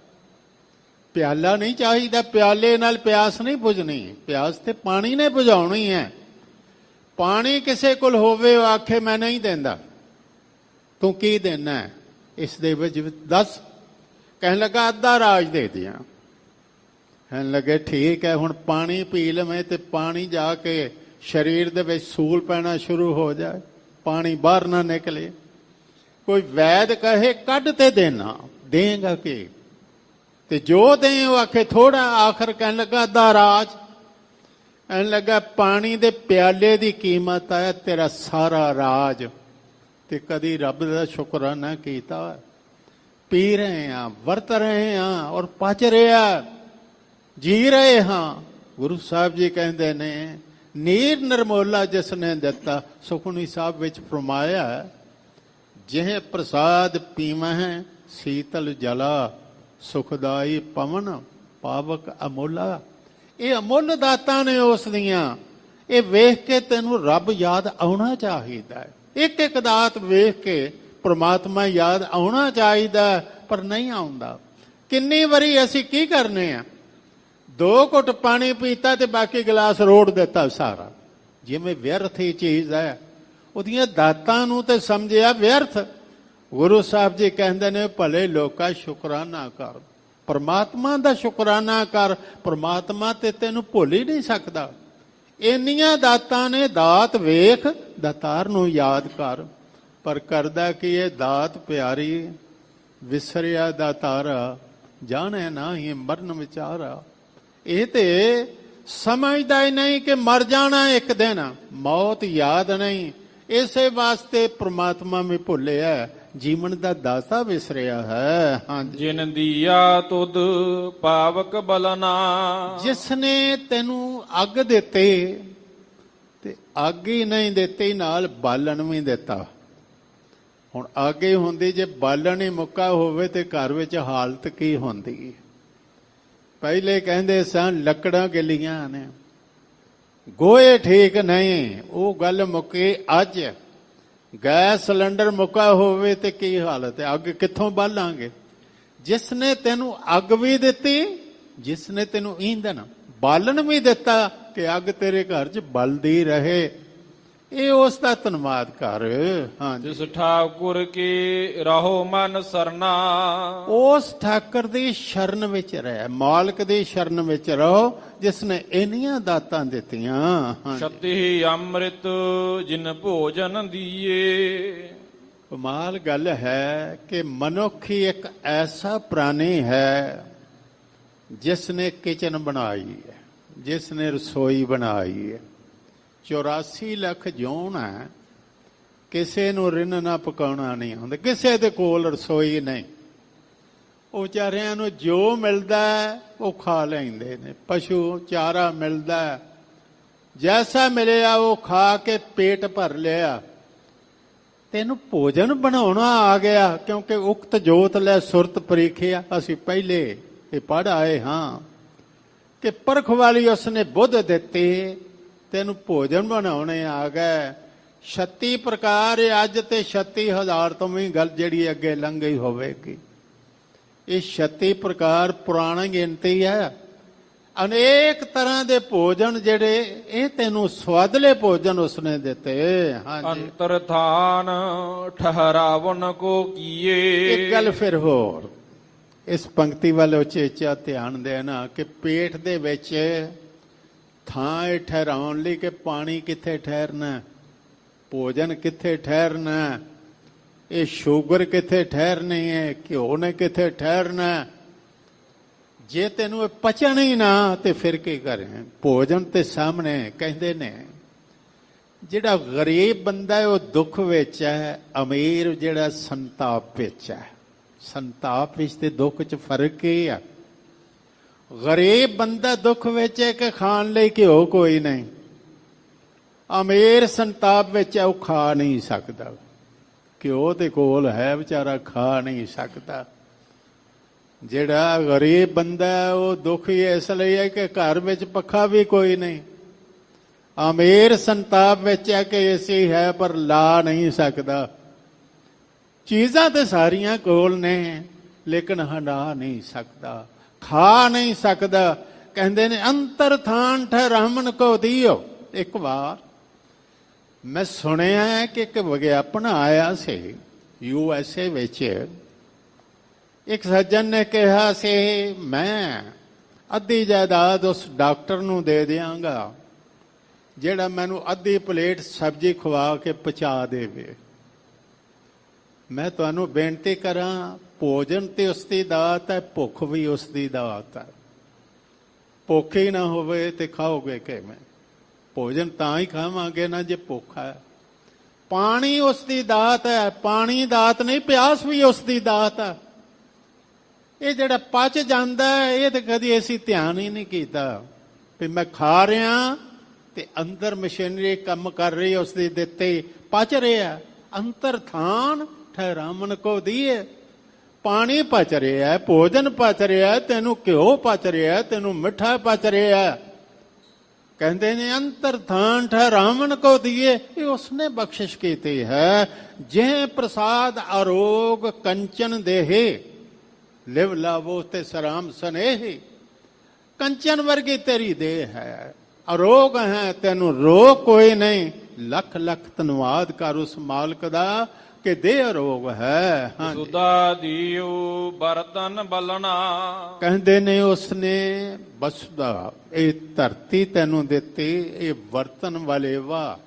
ਪਿਆਲਾ ਨਹੀਂ ਚਾਹੀਦਾ। ਪਿਆਲੇ ਨਾਲ ਪਿਆਸ ਨਹੀਂ ਬੁਝਣੀ, ਪਿਆਸ ਤੇ ਪਾਣੀ ਨੇ ਬੁਝਾਉਣੀ ਹੈ। ਪਾਣੀ ਕਿਸੇ ਕੋਲ ਹੋਵੇ, ਉਹ ਆਖੇ ਮੈਂ ਨਹੀਂ ਦਿੰਦਾ, ਤੂੰ ਕੀ ਦੇਣਾ ਇਸ ਦੇ ਵਿੱਚ ਦੱਸ। ਕਹਿਣ ਲੱਗਾ, ਅੱਧਾ ਰਾਜ ਦੇ ਦਿਆਂ। ਕਹਿਣ ਲੱਗੇ, ਠੀਕ ਹੈ, ਹੁਣ ਪਾਣੀ ਪੀ ਲਵੇਂ ਤੇ ਪਾਣੀ ਜਾ ਕੇ ਸਰੀਰ ਦੇ ਵਿੱਚ ਸੂਲ ਪੈਣਾ ਸ਼ੁਰੂ ਹੋ ਜਾਏ, ਪਾਣੀ ਬਾਹਰ ਨਾ ਨਿਕਲੇ। ਕੋਈ ਵੈਦ ਕਹੇ ਕੱਢ ਤੇ ਦੇਣਾ, ਦੇਗਾ ਕੀ? ਤੇ ਜੋ ਦੇ ਉਹ ਆਖੇ ਥੋੜਾ। ਆਖਰ ਕਹਿਣ ਲੱਗਾ, ਅੱਧਾ ਰਾਜ। ਕਹਿਣ ਲੱਗਾ, ਪਾਣੀ ਦੇ ਪਿਆਲੇ ਦੀ ਕੀਮਤ ਹੈ ਤੇਰਾ ਸਾਰਾ ਰਾਜ। ਤੇ ਕਦੀ ਰੱਬ ਦਾ ਸ਼ੁਕਰਾਨਾ ਕੀਤਾ? ਪੀ ਰਹੇ ਹਾਂ, ਵਰਤ ਰਹੇ ਹਾਂ ਔਰ ਪਚ ਰਿਹਾ, ਜੀ ਰਹੇ ਹਾਂ। ਗੁਰੂ ਸਾਹਿਬ ਜੀ ਕਹਿੰਦੇ ਨੇ, ਨੀਰ ਨਿਰਮੋਲਾ ਜਿਸ ਨੇ ਦਿੱਤਾ। ਸੁਖਮਨੀ ਸਾਹਿਬ ਵਿੱਚ ਫਰਮਾਇਆ, ਜਿਹ ਪ੍ਰਸਾਦ ਪੀਵਹਿ ਸੀਤਲ ਜਲਾ, ਸੁਖਦਾਈ ਪਵਨ ਪਾਵਕ ਅਮੋਲਾ। ਇਹ ਅਮੁੱਲ ਦਾਤਾਂ ਨੇ ਉਸ ਦੀਆਂ। ਇਹ ਵੇਖ ਕੇ ਤੈਨੂੰ ਰੱਬ ਯਾਦ ਆਉਣਾ ਚਾਹੀਦਾ ਹੈ। ਇੱਕ ਇੱਕ ਦਾਤ ਵੇਖ ਕੇ ਪ੍ਰਮਾਤਮਾ ਯਾਦ ਆਉਣਾ ਚਾਹੀਦਾ, ਪਰ ਨਹੀਂ ਆਉਂਦਾ। ਕਿੰਨੀ ਵਾਰੀ ਅਸੀਂ ਕੀ ਕਰਨੇ ਆ, 2 ਘੁੱਟ ਪਾਣੀ ਪੀਤਾ ਤੇ ਬਾਕੀ ਗਲਾਸ ਰੋੜ ਦਿੱਤਾ ਸਾਰਾ, ਜਿਵੇਂ ਵਿਅਰਥ ਹੀ ਚੀਜ਼ ਹੈ। ਉਹਦੀਆਂ ਦਾਤਾਂ ਨੂੰ ਤੇ ਸਮਝਿਆ ਵਿਅਰਥ। ਗੁਰੂ ਸਾਹਿਬ ਜੀ ਕਹਿੰਦੇ ਨੇ, ਭਲੇ ਲੋਕਾਂ ਸ਼ੁਕਰਾਨਾ ਕਰ, ਪਰਮਾਤਮਾ ਦਾ ਸ਼ੁਕਰਾਨਾ ਕਰ। ਪਰਮਾਤਮਾ ਤੇ ਤੈਨੂੰ ਭੁੱਲ ਹੀ ਨਹੀਂ ਸਕਦਾ। ਇੰਨੀਆਂ ਦਾਤਾਂ ਨੇ, ਦਾਤ ਵੇਖ, ਦਾਤਾਰ ਨੂੰ ਯਾਦ ਕਰ। ਪਰ ਕਰਦਾ ਕਿ ਇਹ ਦਾਤ ਪਿਆਰੀ, ਵਿਸਰਿਆ ਦਾਤਾਰਾ, ਜਾਣੇ ਨਾ ਹੀ ਮਰਨ ਵਿਚਾਰਾ। ਇਹ ਤੇ ਸਮਝਦਾ ਹੀ ਨਹੀਂ ਕਿ ਮਰ ਜਾਣਾ ਇੱਕ ਦਿਨ, ਮੌਤ ਯਾਦ ਨਹੀਂ। ਇਸੇ ਵਾਸਤੇ ਪ੍ਰਮਾਤਮਾ ਵੀ ਭੁੱਲਿਆ, ਜੀਵਨ ਦਾ ਦਾਤਾ ਵਿਸਰਿਆ ਹੈ। ਹਾਂਜੀ, ਜਿਨ ਦੀਆ ਤੁਧ ਪਾਵਕ ਬਲਨਾ। ਜਿਸ ਨੇ ਤੈਨੂੰ ਅੱਗ ਦਿੱਤੀ ਤੇ ਅੱਗ ਹੀ ਨਹੀਂ ਦਿੱਤੀ, ਨਾਲ ਬਾਲਣ ਵੀ ਦਿੱਤਾ। ਹੁਣ ਅੱਗ ਹੀ ਹੁੰਦੀ, ਜੇ ਬਾਲਣ ਹੀ ਮੁੱਕਾ ਹੋਵੇ ਤੇ ਘਰ ਵਿੱਚ ਹਾਲਤ ਕੀ ਹੁੰਦੀ? ਪਹਿਲੇ ਕਹਿੰਦੇ ਸਨ ਲੱਕੜਾਂ ਗਿੱਲੀਆਂ ਨੇ, ਗੋਹੇ ਠੀਕ ਨਹੀਂ, ਉਹ ਗੱਲ ਮੁੱਕੀ ਅੱਜ। ਗੈਸ ਸਿਲੰਡਰ ਮੁੱਕਾ ਹੋਵੇ ਤੇ ਕੀ ਹਾਲਤ ਹੈ? ਅੱਗ ਕਿੱਥੋਂ ਬਾਲਾਂਗੇ? ਜਿਸ ਨੇ ਤੈਨੂੰ ਅੱਗ ਵੀ ਦਿੱਤੀ, ਜਿਸ ਨੇ ਤੈਨੂੰ ਈਂਧਨ ਬਾਲਣ ਵੀ ਦਿੱਤਾ ਕਿ ਅੱਗ ਤੇਰੇ ਘਰ 'ਚ ਬਲਦੀ ਰਹੇ, ਇਹ ਉਸ ਦਾ ਧੰਨਵਾਦ ਕਰ। ਹਾਂ, ਜਿਸ ਠਾਕੁਰ ਕੀ ਰਹੋ ਮਨ ਸਰਨਾ। ਉਸ ਠਾਕਰ ਦੀ ਸ਼ਰਨ ਵਿੱਚ ਰਹਿ, ਮਾਲਕ ਦੀ ਸ਼ਰਨ ਵਿੱਚ ਰਹੋ, ਜਿਸ ਨੇ ਇੰਨੀਆਂ ਦਾਤਾਂ ਦਿੱਤੀਆਂ। ਛਤੀ ਅੰਮ੍ਰਿਤ ਜਿਨ ਭੋਜਨ ਦੀਏ। ਕਮਾਲ ਗੱਲ ਹੈ ਕਿ ਮਨੁੱਖ ਹੀ ਇੱਕ ਐਸਾ ਪ੍ਰਾਣੀ ਹੈ ਜਿਸ ਨੇ ਕਿਚਨ ਬਣਾਈ ਹੈ, ਜਿਸ ਨੇ ਰਸੋਈ ਬਣਾਈ ਹੈ। 84 ਲੱਖ ਜੌਨ ਹੈ, ਕਿਸੇ ਨੂੰ ਰਿੰਨ ਨਾ ਪਕਾਉਣਾ ਨਹੀਂ ਆਉਂਦਾ, ਕਿਸੇ ਦੇ ਕੋਲ ਰਸੋਈ ਨਹੀਂ। ਉਹ ਵਿਚਾਰਿਆਂ ਨੂੰ ਜੋ ਮਿਲਦਾ ਉਹ ਖਾ ਲੈਂਦੇ ਨੇ। ਪਸ਼ੂ ਚਾਰਾ ਮਿਲਦਾ, ਜੈਸਾ ਮਿਲਿਆ ਉਹ ਖਾ ਕੇ ਪੇਟ ਭਰ ਲਿਆ। ਤੈਨੂੰ ਭੋਜਨ ਬਣਾਉਣਾ ਆ ਗਿਆ, ਕਿਉਂਕਿ ਉਕਤ ਜੋਤ ਲੈ ਸੁਰਤ ਪਰੀਖਿਆ। ਅਸੀਂ ਪਹਿਲੇ ਇਹ ਪੜ੍ਹ ਆਏ ਹਾਂ ਕਿ ਪਰਖ ਵਾਲੀ ਉਸਨੇ ਬੁੱਧ ਦਿੱਤੀ, ਤੈਨੂੰ ਭੋਜਨ ਬਣਾਉਣੇ ਆ ਗਏ। 36 ਪ੍ਰਕਾਰ ਅੱਜ ਤੇ 36,000 ਤੋਂ ਵੀ ਗੱਲ ਜਿਹੜੀ ਅੱਗੇ ਲੰਘ ਗਈ ਹੋਵੇਗੀ। ਇਹ 36 ਪ੍ਰਕਾਰ ਪੁਰਾਣੀ ਗਿਣਤੀ ਹੈ। ਅਨੇਕ ਤਰ੍ਹਾਂ ਦੇ ਭੋਜਨ ਜਿਹੜੇ ਇਹ ਤੈਨੂੰ ਸਵਾਦਲੇ ਭੋਜਨ ਉਸਨੇ ਦਿੱਤੇ। ਹਾਂਜੀ, ਅੰਤਰਥਾਨ ਠਹਰਾਵਨ ਕੋ ਕੀਏ। ਇੱਕ ਗੱਲ ਫਿਰ ਹੋਰ, ਇਸ ਪੰਕਤੀ ਵੱਲ ਉਚੇਚਾ ਧਿਆਨ ਦੇਣਾ ਕਿ ਪੇਟ ਦੇ ਵਿੱਚ ਥਾਂ ਠਹਿਰਾਉਣ ਲਈ ਕਿ ਪਾਣੀ ਕਿੱਥੇ ਠਹਿਰਨਾ, ਭੋਜਨ ਕਿੱਥੇ ਠਹਿਰਨਾ, ਇਹ ਸ਼ੂਗਰ ਕਿੱਥੇ ਠਹਿਰਨੀ ਹੈ, ਘਿਓ ਨੇ ਕਿੱਥੇ ਠਹਿਰਨਾ। ਜੇ ਤੈਨੂੰ ਇਹ ਪਚਣ ਹੀ ਨਾ ਤੇ ਫਿਰ ਕੀ ਕਰੇ। ਭੋਜਨ ਤੇ ਸਾਹਮਣੇ। ਕਹਿੰਦੇ ਨੇ ਜਿਹੜਾ ਗਰੀਬ ਬੰਦਾ ਹੈ ਉਹ ਦੁੱਖ ਵਿੱਚ ਹੈ, ਅਮੀਰ ਜਿਹੜਾ ਸੰਤਾਪ ਵਿੱਚ ਹੈ। ਸੰਤਾਪ ਵਿੱਚ ਤੇ ਦੁੱਖ 'ਚ ਫਰਕ ਕੀ ਆ। ਗਰੀਬ ਬੰਦਾ ਦੁੱਖ ਵਿੱਚ ਹੈ ਕਿ ਖਾਣ ਲਈ ਘਿਓ ਕੋਈ ਨਹੀਂ, ਅਮੀਰ ਸੰਤਾਪ ਵਿੱਚ ਹੈ, ਉਹ ਖਾ ਨਹੀਂ ਸਕਦਾ। ਘਿਓ ਤੇ ਕੋਲ ਹੈ, ਵਿਚਾਰਾ ਖਾ ਨਹੀਂ ਸਕਦਾ। ਜਿਹੜਾ ਗਰੀਬ ਬੰਦਾ ਉਹ ਦੁਖੀ ਇਸ ਲਈ ਹੈ ਕਿ ਘਰ ਵਿੱਚ ਪੱਖਾ ਵੀ ਕੋਈ ਨਹੀਂ। ਅਮੀਰ ਸੰਤਾਪ ਵਿੱਚ ਹੈ ਕਿ ਏਸੀ ਹੈ ਪਰ ਲਾ ਨਹੀਂ ਸਕਦਾ। ਚੀਜ਼ਾਂ ਤੇ ਸਾਰੀਆਂ ਕੋਲ ਨੇ ਲੇਕਿਨ ਹੰਡਾ ਨਹੀਂ ਸਕਦਾ, ਖਾ ਨਹੀਂ ਸਕਦਾ। ਕਹਿੰਦੇ ਨੇ ਅੰਤਰ ਥਾਨ ਠਹਿਰਾਵਨ ਕੋ ਦਿਓ। ਇੱਕ ਵਾਰ ਮੈਂ ਸੁਣਿਆ ਕਿ ਇੱਕ ਵਿਗਿਆਪਨ ਆਇਆ ਸੀ USA ਵਿੱਚ। ਇੱਕ ਸੱਜਣ ਨੇ ਕਿਹਾ ਸੀ ਮੈਂ ਅੱਧੀ ਜਾਇਦਾਦ ਉਸ ਡਾਕਟਰ ਨੂੰ ਦੇ ਦਿਆਂਗਾ ਜਿਹੜਾ ਮੈਨੂੰ ਅੱਧੀ ਪਲੇਟ ਸਬਜ਼ੀ ਖਵਾ ਕੇ ਪਚਾ ਦੇਵੇ। ਮੈਂ ਤੁਹਾਨੂੰ ਬੇਨਤੀ ਕਰਾਂ, ਭੋਜਨ ਤੇ ਉਸ ਦੀ ਦਾਤ ਹੈ, ਭੁੱਖ ਵੀ ਉਸ ਦੀ ਦਾਤ ਹੈ। ਭੁੱਖ ਹੀ ਨਾ ਹੋਵੇ ਤੇ ਖਾਓਗੇ ਕਿਵੇਂ? ਭੋਜਨ ਤਾਂ ਹੀ ਖਾਵਾਂਗੇ ਨਾ ਜੇ ਭੁੱਖ ਹੈ। ਪਾਣੀ ਉਸ ਦੀ ਦਾਤ ਹੈ, ਪਾਣੀ ਦਾਤ ਨਹੀਂ, ਪਿਆਸ ਵੀ ਉਸ ਦੀ ਦਾਤ ਹੈ। ਇਹ ਜਿਹੜਾ ਪਚ ਜਾਂਦਾ ਇਹ ਤੇ ਕਦੀ ਅਸੀਂ ਧਿਆਨ ਹੀ ਨਹੀਂ ਕੀਤਾ ਵੀ ਮੈਂ ਖਾ ਰਿਹਾ ਤੇ ਅੰਦਰ ਮਸ਼ੀਨਰੀ ਕੰਮ ਕਰ ਰਹੀ ਉਸ ਦੀ ਦਿੱਤੀ ਪਚ ਰਿਹਾ। ਅੰਤਰ ਥਾਨ ਠਹਿਰਾਵਨ ਕੋ ਦੀਏ। ਪਾਣੀ ਪਚ ਰਿਹਾ, ਭੋਜਨ ਪਚ ਰਿਹਾ, ਤੈਨੂੰ ਘਿਓ ਪਚ ਰਿਹਾ, ਤੈਨੂੰ ਮਿੱਠਾ ਪਚ ਰਿਹਾ। ਕਹਿੰਦੇ ਨੇ ਅੰਤਰ ਥਾਨ ਠਹਿਰਾਵਨ ਕੋ ਦੀਏ। ਇਹ ਉਸਨੇ ਬਖਸ਼ਿਸ਼ ਕੀਤੀ ਹੈ। ਜੇ ਪ੍ਰਸਾਦ ਅਰੋਗ ਕੰਚਨ ਦੇਹੇ ਲਿਵ ਲਾਵੋ ਤੇ ਸਰਾਮ ਸਨੇਹੀ। ਕੰਚਨ ਵਰਗੀ ਤੇਰੀ ਦੇਹ ਹੈ, ਅਰੋਗ ਹੈ, ਤੈਨੂੰ ਰੋਗ ਕੋਈ ਨਹੀਂ। ਲੱਖ ਲੱਖ ਧੰਨਵਾਦ ਕਰ ਉਸ ਮਾਲਕ ਦਾ ਕਿ ਦੇਹ ਅਰੋਗ ਹੈ। ਸੁਦਾ ਦੀਓ ਬਰਤਨ ਬਲਣਾ। ਕਹਿੰਦੇ ਨੇ ਉਸਨੇ ਬਸੁਦਾ, ਇਹ ਧਰਤੀ ਤੈਨੂੰ ਦਿੱਤੀ, ਇਹ ਵਰਤਨ ਵਾਲੇ ਵਾ।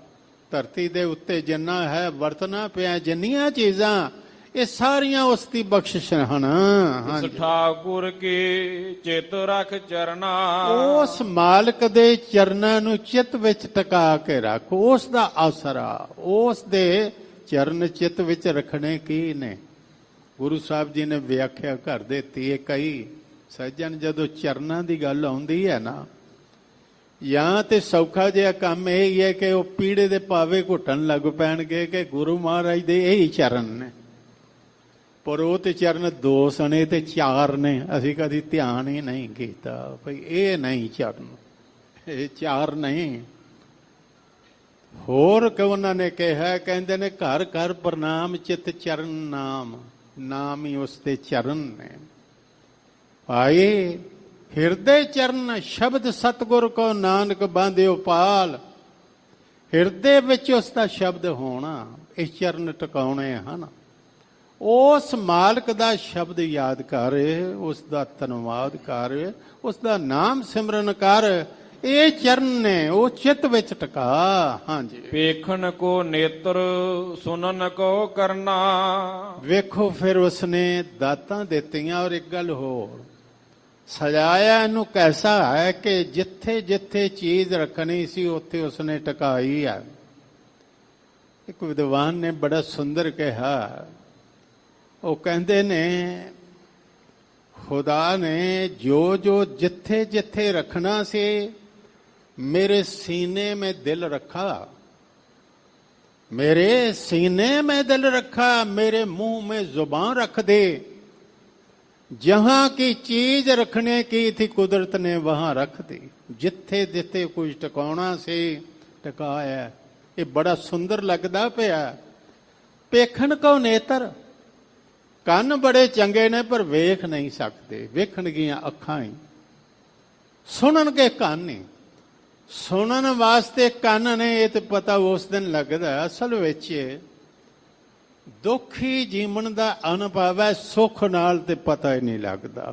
ਧਰਤੀ ਦੇ ਉੱਤੇ ਜਿੰਨਾ ਹੈ ਵਰਤਣਾ ਪਿਆ, ਜਿੰਨੀਆਂ ਚੀਜ਼ਾਂ, ਇਹ ਸਾਰੀਆਂ ਉਸ ਦੀ ਬਖਸ਼ਿਸ਼ ਹਨ। ਉਸ ਠਾਕੁਰ ਕੀ ਚਿਤ ਰਖ ਚਰਨਾ। ਉਸ ਮਾਲਕ ਦੇ ਚਰਨਾਂ ਨੂੰ ਚਿੱਤ ਵਿੱਚ ਟਿਕਾ ਕੇ ਰੱਖ। ਉਸ ਦਾ ਆਸਰਾ, ਉਸ ਦੇ ਚਰਨ ਚਿੱਤ ਵਿੱਚ ਰੱਖਣੇ ਕੀ ਨੇ। ਗੁਰੂ ਸਾਹਿਬ ਜੀ ਨੇ ਵਿਆਖਿਆ ਕਰ ਦਿੱਤੀ ਹੈ। ਕਈ ਸੱਜਣ ਜਦੋਂ ਚਰਨਾਂ ਦੀ ਗੱਲ ਆਉਂਦੀ ਹੈ ਨਾ, ਜਾਂ ਤੇ ਸੌਖਾ ਜਿਹਾ ਕੰਮ ਇਹ ਹੀ ਹੈ ਕਿ ਉਹ ਪੀੜੇ ਦੇ ਪਾਵੇ ਘੁੱਟਣ ਲੱਗ ਪੈਣਗੇ ਕਿ ਗੁਰੂ ਮਹਾਰਾਜ ਦੇ ਇਹੀ ਚਰਨ ਨੇ। ਪਰ ਉਹ ਤੇ ਚਰਨ ਦੋ ਸਣੇ ਤੇ ਚਾਰ ਨੇ, ਅਸੀਂ ਕਦੀ ਧਿਆਨ ਹੀ ਨਹੀਂ ਕੀਤਾ ਭਈ ਇਹ ਨਹੀਂ ਚਰਨ, ਇਹ ਚਾਰ ਨਹੀਂ। ਹੋਰ ਕਿ ਉਹਨਾਂ ਨੇ ਕਿਹਾ, ਕਹਿੰਦੇ ਨੇ ਘਰ ਘਰ ਪ੍ਰਣਾਮ ਚਿਤ ਚਰਨ ਨਾਮ, ਨਾਮ ਹੀ ਉਸ ਦੇ ਚਰਨ ਨੇ। ਭਾਈ ਹਿਰਦੇ ਚਰਨ ਸ਼ਬਦ ਸਤਿਗੁਰ ਕੋ ਨਾਨਕ ਬਾਂਧਿਓ ਪਾਲ। ਹਿਰਦੇ ਵਿੱਚ ਉਸ ਦਾ ਸ਼ਬਦ ਹੋਣਾ, ਇਹ ਚਰਨ ਟਿਕਾਉਣੇ ਹਨ। ਉਸ ਮਾਲਕ ਦਾ ਸ਼ਬਦ ਯਾਦ ਕਰ, ਉਸ ਦਾ ਧੰਨਵਾਦ ਕਰ, ਉਸ ਦਾ ਨਾਮ ਸਿਮਰਨ ਕਰ। ਇਹ ਚਰਨ ਨੇ, ਉਹ ਚਿੱਤ ਵਿੱਚ ਟਿਕਾ। ਹਾਂਜੀ। ਵੇਖਣ ਕੋ ਨੇਤਰ ਸੁਣਨ ਕੋ ਕਰਨਾ। ਵੇਖੋ ਫਿਰ ਉਸਨੇ ਦਾਤਾਂ ਦਿੱਤੀਆਂ। ਔਰ ਇੱਕ ਗੱਲ ਹੋਰ, ਸਜਾਇਆ ਇਹਨੂੰ ਕੈਸਾ ਹੈ ਕਿ ਜਿੱਥੇ ਜਿੱਥੇ ਚੀਜ਼ ਰੱਖਣੀ ਸੀ ਉੱਥੇ ਉਸਨੇ ਟਿਕਾਈ ਹੈ। ਇੱਕ ਵਿਦਵਾਨ ਨੇ ਬੜਾ ਸੁੰਦਰ ਕਿਹਾ, ਉਹ ਕਹਿੰਦੇ ਨੇ ਖੁਦਾ ਨੇ ਜੋ ਜੋ ਜਿੱਥੇ ਜਿੱਥੇ ਰੱਖਣਾ ਸੀ मेरे सीने में दिल रखा, मेरे सीने में दिल रखा, मेरे मुंह में जुबान रख दे। जहां की चीज रखने की थी कुदरत ने वहां रख दी। जिथे जिथे कुछ टकाउणा से टकाया। ये बड़ा सुंदर लगदा पिया। पेखण को नेत्र, ਕੰਨ ਬੜੇ ਚੰਗੇ ਨੇ ਪਰ ਵੇਖ ਨਹੀਂ ਸਕਦੇ। ਵੇਖਣਗੀਆਂ ਅੱਖਾਂ ਹੀ, ਸੁਣਨਗੇ ਕੰਨ ਹੀ। ਸੁਣਨ ਵਾਸਤੇ ਕੰਨ ਨੇ, ਇਹ ਤੇ ਪਤਾ ਉਸ ਦਿਨ ਲੱਗਦਾ। ਅਸਲ ਵਿੱਚ ਦੁੱਖੀ ਜੀਵਨ ਦਾ ਅਨੁਭਵ ਹੈ, ਸੁੱਖ ਨਾਲ ਤੇ ਪਤਾ ਹੀ ਨਹੀਂ ਲੱਗਦਾ।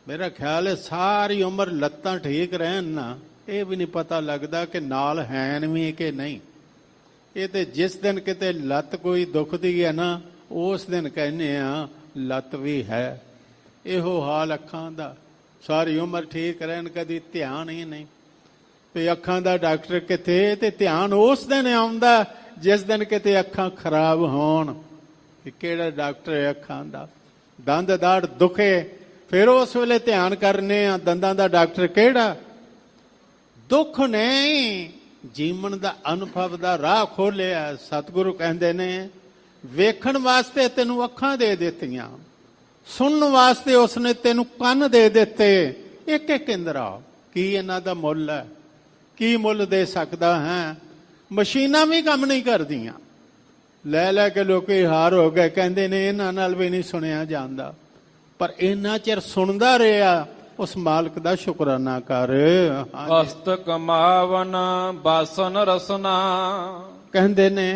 ਮੇਰਾ ਖਿਆਲ ਹੈ ਸਾਰੀ ਉਮਰ ਲੱਤਾਂ ਠੀਕ ਰਹਿਣ ਨਾ, ਇਹ ਵੀ ਨਹੀਂ ਪਤਾ ਲੱਗਦਾ ਕਿ ਨਾਲ ਹੈਨ ਵੀ ਕਿ ਨਹੀਂ। ਇਹ ਤੇ ਜਿਸ ਦਿਨ ਕਿਤੇ ਲੱਤ ਕੋਈ ਦੁਖਦੀ ਹੈ ਨਾ, ਉਸ ਦਿਨ ਕਹਿੰਦੇ ਆ ਲੱਤ ਵੀ ਹੈ। ਇਹੋ ਹਾਲ ਅੱਖਾਂ ਦਾ, ਸਾਰੀ ਉਮਰ ਠੀਕ ਰਹਿਣ, ਕਦੀ ਧਿਆਨ ਹੀ ਨਹੀਂ ਵੀ ਅੱਖਾਂ ਦਾ ਡਾਕਟਰ ਕਿੱਥੇ। ਤੇ ਧਿਆਨ ਉਸ ਦਿਨ ਆਉਂਦਾ ਜਿਸ ਦਿਨ ਕਿਤੇ ਅੱਖਾਂ ਖਰਾਬ ਹੋਣ, ਕਿ ਕਿਹੜਾ ਡਾਕਟਰ ਹੈ ਅੱਖਾਂ ਦਾ। ਦੰਦ ਦਾੜ ਦੁਖੇ, ਫਿਰ ਉਸ ਵੇਲੇ ਧਿਆਨ ਕਰਨੇ ਆ ਦੰਦਾਂ ਦਾ ਡਾਕਟਰ ਕਿਹੜਾ। ਦੁੱਖ ਨੇ ਜੀਵਨ ਦਾ ਅਨੁਭਵ ਦਾ ਰਾਹ ਖੋਲਿਆ। ਸਤਿਗੁਰੂ ਕਹਿੰਦੇ ਨੇ ਵੇਖਣ ਵਾਸਤੇ ਤੈਨੂੰ ਅੱਖਾਂ ਦੇ ਦਿੱਤੀਆਂ, ਸੁਣਨ ਵਾਸਤੇ ਉਸਨੇ ਤੈਨੂੰ ਕੰਨ ਦੇ ਦਿੱਤੇ। ਇੱਕ ਇੱਕ ਇੰਦਰਾ, ਕੀ ਇਹਨਾਂ ਦਾ ਮੁੱਲ ਹੈ? ਕੀ ਮੁੱਲ ਦੇ ਸਕਦਾ ਹੈ? ਮਸ਼ੀਨਾਂ ਵੀ ਕੰਮ ਨਹੀਂ ਕਰਦੀਆਂ। ਲੈ ਲੈ ਕੇ ਲੋਕੀ ਹਾਰ ਹੋ ਗਏ, ਕਹਿੰਦੇ ਨੇ ਇਹਨਾਂ ਨਾਲ ਵੀ ਨਹੀਂ ਸੁਣਿਆ ਜਾਂਦਾ। ਪਰ ਇੰਨਾ ਚਿਰ ਸੁਣਦਾ ਰਿਹਾ, ਉਸ ਮਾਲਕ ਦਾ ਸ਼ੁਕਰਾਨਾ ਕਰ। ਅਸਤ ਕਮਾਵਨ ਬਾਸਨ ਰਸਨਾ। ਕਹਿੰਦੇ ਨੇ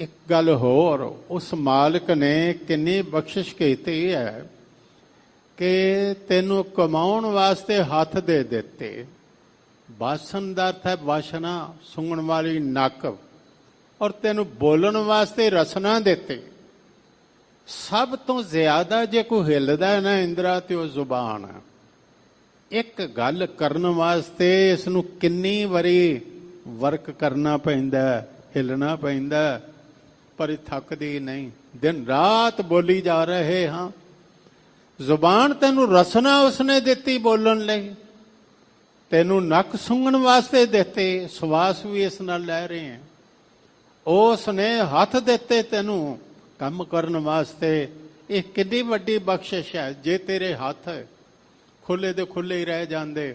ਇੱਕ ਗੱਲ ਹੋਰ, ਉਸ ਮਾਲਕ ਨੇ ਕਿੰਨੀ ਬਖਸ਼ਿਸ਼ ਕੀਤੀ ਹੈ ਕਿ ਤੈਨੂੰ ਕਮਾਉਣ ਵਾਸਤੇ ਹੱਥ ਦੇ ਦਿੱਤੇ। ਬਾਸਨ ਦਾ ਅਰਥ ਹੈ ਵਾਸ਼ਨਾ, ਸੁੰਘਣ ਵਾਲੀ ਨੱਕ, ਔਰ ਤੈਨੂੰ ਬੋਲਣ ਵਾਸਤੇ ਰਸਨਾ ਦਿੱਤੇ। ਸਭ ਤੋਂ ਜ਼ਿਆਦਾ ਜੇ ਕੋਈ ਹਿੱਲਦਾ ਹੈ ਨਾ ਇੰਦਰਾ, ਤੇ ਉਹ ਜ਼ੁਬਾਨ ਹੈ। ਇੱਕ ਗੱਲ ਕਰਨ ਵਾਸਤੇ ਇਸ ਨੂੰ ਕਿੰਨੀ ਵਾਰੀ ਵਰਕ ਕਰਨਾ ਪੈਂਦਾ, ਹਿੱਲਣਾ ਪੈਂਦਾ, ਪਰ ਇਹ ਥੱਕਦੀ ਨਹੀਂ। ਦਿਨ ਰਾਤ ਬੋਲੀ ਜਾ ਰਹੇ ਹਾਂ। ਜ਼ੁਬਾਨ ਤੈਨੂੰ ਰਸਨਾ ਉਸਨੇ ਦਿੱਤੀ ਬੋਲਣ ਲਈ, ਤੈਨੂੰ ਨੱਕ ਸੁੰਘਣ ਵਾਸਤੇ ਦਿੱਤੇ, ਸਵਾਸ ਵੀ ਇਸ ਨਾਲ ਲੈ ਰਹੇ ਹਾਂ। ਉਸ ਨੇ ਹੱਥ ਦਿੱਤੇ ਤੈਨੂੰ ਕੰਮ ਕਰਨ ਵਾਸਤੇ। ਇਹ ਕਿੰਨੀ ਵੱਡੀ ਬਖਸ਼ਿਸ਼ ਹੈ। ਜੇ ਤੇਰੇ ਹੱਥ ਖੁੱਲੇ ਦੇ ਖੁੱਲੇ ਹੀ ਰਹਿ ਜਾਂਦੇ,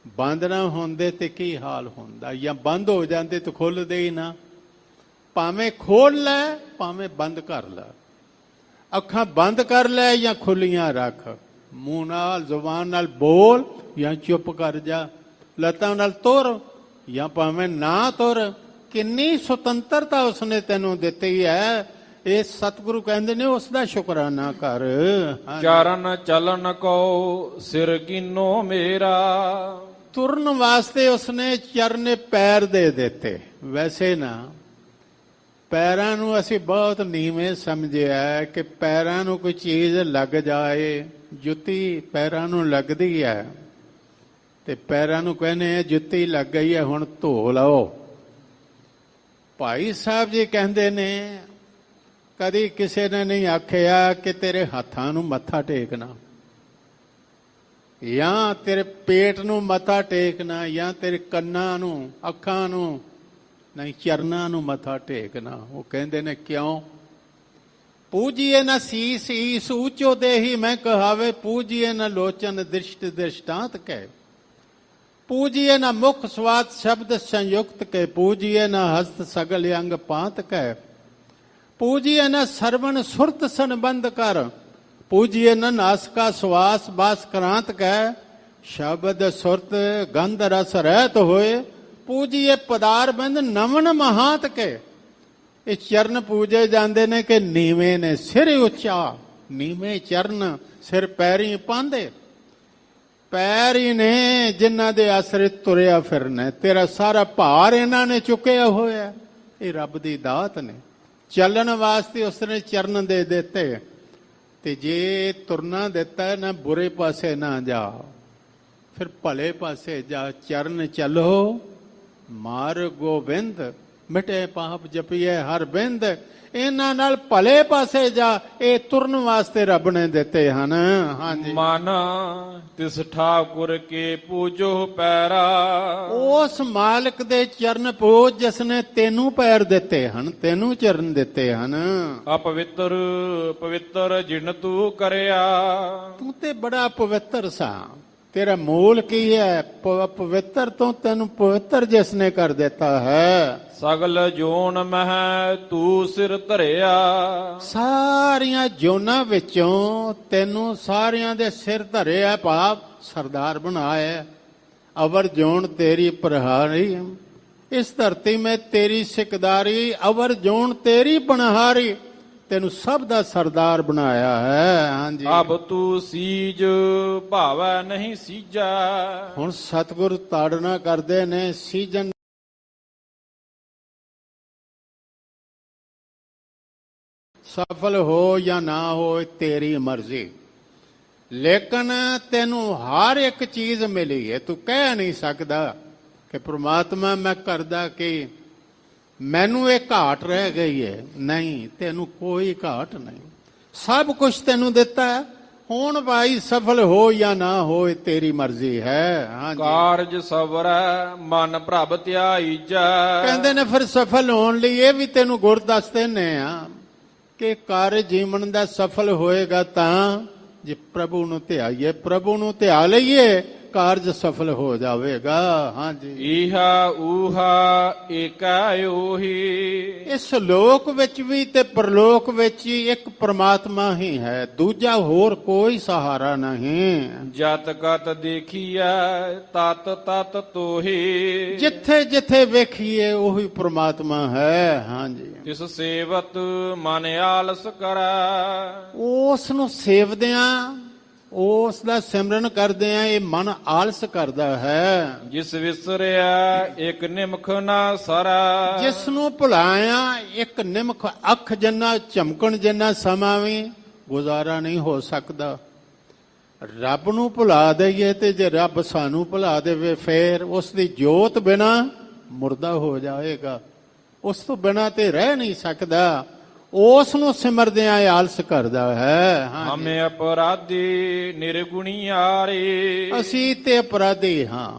ਬੰਦ ਨਾ ਹੁੰਦੇ ਤੇ ਕੀ ਹਾਲ ਹੁੰਦਾ, ਜਾਂ ਬੰਦ ਹੋ ਜਾਂਦੇ ਤੇ ਖੁੱਲਦੇ ਹੀ ਨਾ। ਭਾਵੇਂ ਖੋਲ ਲੈ, ਭਾਵੇਂ ਬੰਦ ਕਰ ਲੈ, ਅੱਖਾਂ ਬੰਦ ਕਰ ਲੈ ਜਾਂ ਖੁੱਲੀਆਂ ਰੱਖ। ਮੂੰਹ ਨਾਲ ਜ਼ੁਬਾਨ ਨਾਲ ਬੋਲ ਜਾਂ ਚੁੱਪ ਕਰ ਜਾ। ਲੱਤਾਂ ਨਾਲ ਤੁਰ ਜਾਂ ਭਾਵੇਂ ਨਾ ਤੁਰ। ਕਿੰਨੀ ਸੁਤੰਤਰਤਾ ਉਸਨੇ ਤੈਨੂੰ ਦਿੱਤੀ ਹੈ। ਇਹ ਸਤਿਗੁਰੂ ਕਹਿੰਦੇ ਨੇ ਉਸ ਦਾ ਸ਼ੁਕਰਾਨਾ ਕਰ। ਚਰਨ ਚਲਨ ਕੋ ਸਿਰ ਕੀਨੋ ਮੇਰਾ। ਤੁਰਨ ਵਾਸਤੇ ਉਸਨੇ ਚਰਨੇ ਪੈਰ ਦੇ ਦਿੱਤੇ। ਵੈਸੇ ਨਾ ਪੈਰਾਂ ਨੂੰ ਅਸੀਂ ਬਹੁਤ ਨੀਵੇਂ ਸਮਝਿਆ ਕਿ ਪੈਰਾਂ ਨੂੰ ਕੋਈ ਚੀਜ਼ ਲੱਗ ਜਾਏ। ਜੁੱਤੀ ਪੈਰਾਂ ਨੂੰ ਲੱਗਦੀ ਹੈ ਤੇ ਪੈਰਾਂ ਨੂੰ ਕਹਿੰਦੇ ਜੁੱਤੀ ਲੱਗ ਗਈ ਹੈ, ਹੁਣ ਧੋ ਲਓ। ਭਾਈ ਸਾਹਿਬ ਜੀ ਕਹਿੰਦੇ ਨੇ ਕਦੀ ਕਿਸੇ ਨੇ ਨਹੀਂ ਆਖਿਆ ਕਿ ਤੇਰੇ ਹੱਥਾਂ ਨੂੰ ਮੱਥਾ ਟੇਕਣਾ, ਜਾਂ ਤੇਰੇ ਪੇਟ ਨੂੰ ਮੱਥਾ ਟੇਕਣਾ, ਜਾਂ ਤੇਰੇ ਕੰਨਾਂ ਨੂੰ, ਅੱਖਾਂ ਨੂੰ ਨਹੀਂ, ਚਰਨਾਂ ਨੂੰ ਮੱਥਾ ਟੇਕਣਾ। ਉਹ ਕਹਿੰਦੇ ਨੇ ਕਿਉਂ? ਪੂਜੀਏ ਨਾ ਸੀਸ ਈਸ ਉੱਚੋ ਦੇਹੀ ਮੈਂ ਕਹਾਵੇ, ਪੂਜੀਏ ਨਾ ਲੋਚਨ ਦ੍ਰਿਸ਼ਟ ਦ੍ਰਿਸ਼ਟਾਂਤ ਕਹਿ, पूजिए न मुख स्वाद शब्द संयुक्त के, पूजिए न हस्त सगल अंग पात कह, पूजिए न सरवण सुरत संबंध कर, पूजिए न नासका श्वास बास क्रांत कह, शब्द सुरत गंध रस रहत होए, पूजिए पदार बंद नमन महात के। ਇਹ ਚਰਨ ਪੂਜੇ ਜਾਂਦੇ ਨੇ ਕਿ ਨੀਵੇਂ ਨੇ, ਸਿਰ ਉੱਚਾ, ਨੀਵੇਂ ਚਰਨ, ਸਿਰ ਪੈਰੀ ਪਾਉਂਦੇ। ਪੈਰ ਹੀ ਨੇ ਜਿਨ੍ਹਾਂ ਦੇ ਆਸਰੇ ਤੁਰਿਆ ਫਿਰਨਾ। ਤੇਰਾ ਸਾਰਾ ਭਾਰ ਇਹਨਾਂ ਨੇ ਚੁੱਕਿਆ ਹੋਇਆ। ਇਹ ਰੱਬ ਦੀ ਦਾਤ ਨੇ। ਚੱਲਣ ਵਾਸਤੇ ਉਸਨੇ ਚਰਨ ਦੇ ਦਿੱਤੇ। ਤੇ ਜੇ ਤੁਰਨਾ ਦਿੱਤਾ ਨਾ, ਬੁਰੇ ਪਾਸੇ ਨਾ ਜਾ, ਫਿਰ ਭਲੇ ਪਾਸੇ ਜਾ। ਚਰਨ ਚੱਲੋ ਮਾਰ ਗੋਬਿੰਦ, ਮਿਟੇ ਪਾਪ ਜਪੀਏ ਹਰ ਬਿੰਦ। ਇਹਨਾਂ ਨਾਲ ਭਲੇ ਪਾਸੇ ਜਾ। ਇਹ ਤੁਰਨ ਵਾਸਤੇ ਰੱਬ ਨੇ ਦਿੱਤੇ ਹਨ। ਹਾਂਜੀ, ਮਨ ਤਿਸ ਠਾਕੁਰ ਕੇ ਪੂਜੋ ਪੈਰਾ। ਉਸ ਮਾਲਕ ਦੇ ਚਰਨ ਪੂਜ ਜਿਸ ਨੇ ਤੈਨੂੰ ਪੈਰ ਦਿੱਤੇ ਹਨ, ਤੈਨੂੰ ਚਰਨ ਦਿੱਤੇ ਹਨ। ਅਪਵਿੱਤਰ ਪਵਿੱਤਰ ਜਿਨ ਤੂੰ ਕਰਿਆ। ਤੂੰ ਤੇ ਬੜਾ ਪਵਿੱਤਰ ਸਾਂ। ਤੇਰਾ ਮੂਲ ਕੀ ਹੈ? ਪਵਿੱਤਰ ਤੋਂ ਤੈਨੂੰ ਪਵਿੱਤਰ ਜਿਸ ਨੇ ਕਰ ਦਿੱਤਾ ਹੈ। ਸਗਲ ਜੋਨ ਮਹਿ ਤੂੰ ਸਿਰ ਧਰਿਆ। ਸਾਰੀਆਂ ਜੋਨਾਂ ਵਿੱਚੋਂ ਤੈਨੂੰ ਸਾਰਿਆਂ ਦੇ ਸਿਰ ਧਰਿਆ, ਭਾਵ ਸਰਦਾਰ ਬਣਾਇਆ। ਅਵਰ ਜੋਨ ਤੇਰੀ ਪ੍ਰਹਾਰੀ, ਇਸ ਧਰਤੀ ਮੈਂ ਤੇਰੀ ਸਿਕਦਾਰੀ। ਅਵਰ ਜੋਨ ਤੇਰੀ ਪਨਹਾਰੀ, ਤੈਨੂੰ ਸਭ ਦਾ ਸਰਦਾਰ ਬਣਾਇਆ ਹੈ। ਹਾਂਜੀ, ਅਬ ਤੂੰ ਸੀਜ ਭਾਵੈ ਨਹੀਂ ਸੀਜਾ। ਹੁਣ ਸਤਿਗੁਰ ਤਾੜਨਾ ਕਰਦੇ ਨੇ, ਸੀਜਨ ਸਫਲ ਹੋ ਜਾਂ ਨਾ ਹੋ ਤੇਰੀ ਮਰਜ਼ੀ, ਲੇਕਿਨ ਤੈਨੂੰ ਹਰ ਇੱਕ ਚੀਜ਼ ਮਿਲੀ ਹੈ। ਤੂੰ ਕਹਿ ਨਹੀਂ ਸਕਦਾ ਕਿ ਪ੍ਰਮਾਤਮਾ ਮੈਂ ਕਰਦਾ ਕਿ ਮੈਨੂੰ ਇਹ ਘਾਟ ਰਹਿ ਗਈ ਹੈ। ਨਹੀਂ, ਤੈਨੂੰ ਕੋਈ ਘਾਟ ਨਹੀਂ, ਸਭ ਕੁਝ ਤੈਨੂੰ ਦਿੱਤਾ ਹੈ। ਹੁਣ ਭਾਈ ਸਫਲ ਹੋ ਜਾਂ ਨਾ ਹੋਏ ਤੇਰੀ ਮਰਜ਼ੀ ਹੈ। ਹਾਂਜੀ, ਕਾਰਜ ਸਵਰੈ ਮਨ ਪ੍ਰਭ ਧਿਆਈਜੈ। ਕਹਿੰਦੇ ਨੇ ਫਿਰ ਸਫਲ ਹੋਣ ਲਈ ਇਹ ਵੀ ਤੈਨੂੰ ਗੁਰ ਦੱਸਦੇ ਨੇ ਆ ਕਿ ਕਾਰਜ ਜੀਵਨ ਦਾ ਸਫਲ ਹੋਏਗਾ ਤਾਂ ਜੇ ਪ੍ਰਭੂ ਨੂੰ ਧਿਆਈਏ, ਪ੍ਰਭੂ ਨੂੰ ਧਿਆ ਲਈਏ, ਕਾਰਜ ਸਫਲ ਹੋ ਜਾਵੇਗਾ। ਹਾਂਜੀ, ਈਹਾ ਊਹਾ ਏਕੈ ਓਹੀ। ਇਸ ਲੋਕ ਵਿੱਚ ਵੀ ਤੇ ਪਰਲੋਕ ਵਿੱਚ ਹੀ ਇੱਕ ਪ੍ਰਮਾਤਮਾ ਹੀ ਹੈ, ਦੂਜਾ ਹੋਰ ਕੋਈ ਸਹਾਰਾ ਨਹੀਂ। ਜਤ ਕਤ ਦੇਖੀਐ ਤਤ ਤਤ ਤੋਹੀ। ਜਿੱਥੇ ਜਿੱਥੇ ਵੇਖੀਏ ਉਹੀ ਪ੍ਰਮਾਤਮਾ ਹੈ। ਹਾਂਜੀ, ਤਿਸ ਸੇਵਤ ਮਨ ਆਲਸ ਕਰੈ। ਉਸ ਨੂੰ ਸੇਵਦਿਆਂ, ਉਸ ਦਾ ਸਿਮਰਨ ਕਰਦੇ ਆ, ਇਹ ਮਨ ਆਲਸ ਕਰਦਾ ਹੈ। ਜਿਸ ਵਿਸਰਿਆ ਇੱਕ ਨਿਮਖ ਨਾ ਸਰੈ। ਜਿਸ ਨੂੰ ਭੁਲਾਇਆ ਇੱਕ ਨਿਮਖ ਅੱਖ ਜਿੰਨਾ ਝਮਕਣ ਜਿੰਨਾ ਸਮਾਂ ਵੀ ਗੁਜ਼ਾਰਾ ਨਹੀਂ ਹੋ ਸਕਦਾ। ਰੱਬ ਨੂੰ ਭੁਲਾ ਦਈਏ ਤੇ ਜੇ ਰੱਬ ਸਾਨੂੰ ਭੁਲਾ ਦੇਵੇ ਫੇਰ ਉਸ ਦੀ ਜੋਤ ਬਿਨਾ ਮੁਰਦਾ ਹੋ ਜਾਏਗਾ, ਉਸ ਤੋਂ ਬਿਨਾ ਤੇ ਰਹਿ ਨਹੀਂ ਸਕਦਾ। ਉਸ ਨੂੰ ਸਿਮਰਦਿਆਂ ਆਲਸ ਕਰਦਾ ਹੈ। ਹਮੇ ਅਪਰਾਧੀ ਨਿਰਗੁਣੀਆਰੇ। ਅਸੀਂ ਤੇ ਅਪਰਾਧੀ ਹਾਂ,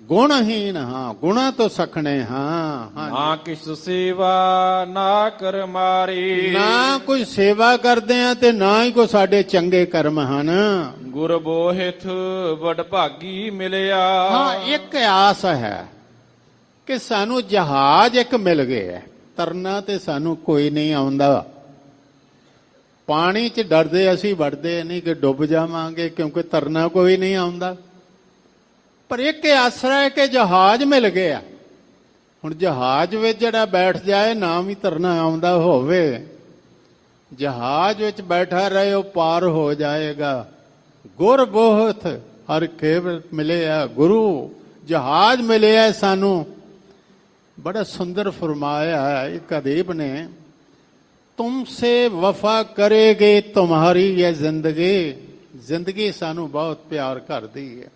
ਗੁਣਹੀਨ ਹਾਂ, ਗੁਣਾ ਤੋਂ ਸਖਣੇ ਹਾਂ। ਨਾ ਕਿਸ ਸੇਵਾ ਨਾ ਕਰ ਮਾਰੇ। ਨਾ ਕੋਈ ਸੇਵਾ ਕਰਦੇ ਆ ਤੇ ਨਾ ਹੀ ਕੋਈ ਸਾਡੇ ਚੰਗੇ ਕਰਮ ਹਨ। ਗੁਰ ਬੋਹਿਥ ਵਡ ਭਾਗੀ ਮਿਲਿਆ। ਹਾਂ, ਇੱਕ ਆਸ ਹੈ ਕਿ ਸਾਨੂੰ ਜਹਾਜ਼ ਇੱਕ ਮਿਲ ਗਿਆ। ਤਰਨਾ ਤੇ ਸਾਨੂੰ ਕੋਈ ਨਹੀਂ ਆਉਂਦਾ। ਪਾਣੀ 'ਚ ਡਰਦੇ ਅਸੀਂ ਵੜਦੇ ਨਹੀਂ ਕਿ ਡੁੱਬ ਜਾਵਾਂਗੇ, ਕਿਉਂਕਿ ਤਰਨਾ ਕੋਈ ਨਹੀਂ ਆਉਂਦਾ। ਪਰ ਇੱਕ ਆਸਰਾ ਹੈ ਕਿ ਜਹਾਜ਼ ਮਿਲ ਗਿਆ। ਹੁਣ ਜਹਾਜ਼ ਵਿੱਚ ਜਿਹੜਾ ਬੈਠ ਜਾਏ ਨਾ ਵੀ ਤਰਨਾ ਆਉਂਦਾ ਹੋਵੇ, ਜਹਾਜ਼ ਵਿੱਚ ਬੈਠਾ ਰਹੇ ਉਹ ਪਾਰ ਹੋ ਜਾਏਗਾ। ਗੁਰ ਬਹੁਤ ਹਰ ਖੇਵ ਮਿਲਿਆ, ਗੁਰੂ ਜਹਾਜ਼ ਮਿਲਿਆ ਸਾਨੂੰ। बड़ा सुंदर फरमाया है एक अदीब ने, तुमसे वफा करेगी तुम्हारी ये जिंदगी। जिंदगी सानू बहुत प्यार करती है।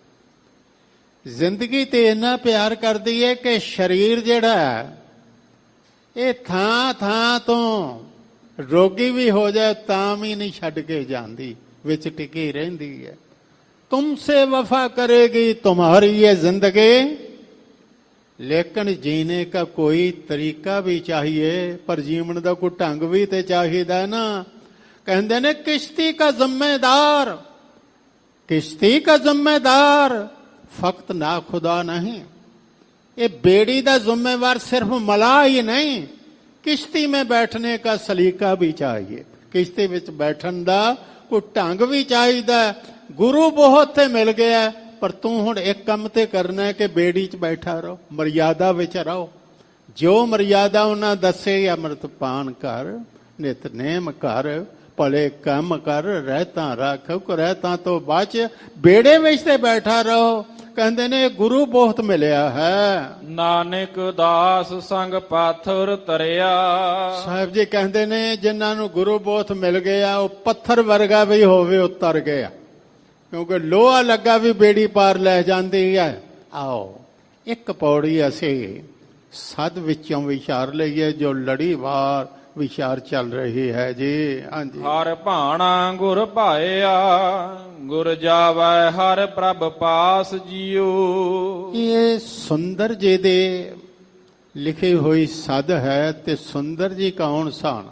जिंदगी ते इन्ना प्यार करती है कि शरीर जिहड़ा है ये थां थां तो रोगी भी हो जाए तां भी नहीं छड्ड के जांदी, विच टिकी रहिंदी है। तुमसे वफा करेगी तुम्हारी ये जिंदगी, लेकिन जीने का कोई तरीका भी चाहिए, पर जीवन का कोई ढंग भी तो चाहिए ना। कहते ने किश्ती का जिम्मेदार, किश्ती का जिम्मेदार फकत ना खुदा नहीं। ये बेड़ी का जिम्मेवार सिर्फ मलाह ही नहीं, किश्ती में बैठने का सलीका भी चाहिए, किश्ती विच बैठन का कोई ढंग भी चाहिए। गुरु बहुत थे मिल गया, पर तू हुण एक काम ते करना है कि बेड़ी च बैठा रहो, मर्यादा विच रहो। जो मर्यादा उन्हें दसे, अमृतपान कर, नितनेम कर, भले काम कर, रहता रख, रहता तो बच, बेड़े विच ते बैठा रहो। कहते ने गुरु बहुत मिलिया है। नानक दास संग पाथर तरिया। साहब जी कहते ने जिन्हां नूं गुरु बहुत मिल गया वो पत्थर वर्गा भी होवे उतर गया, क्योंकि लोहा लगा भी बेड़ी पार लै जाती है। आओ एक पौड़ी असी सद विचों विचार लईए जो लड़ीवार विचार चल रही है जी। हाँ जी, हर भाणा गुर भाया, गुर जावै हर प्रभ पास जियो। ये सुंदर जी दे लिखी हुई सद है। ते सुंदर जी कौन सन?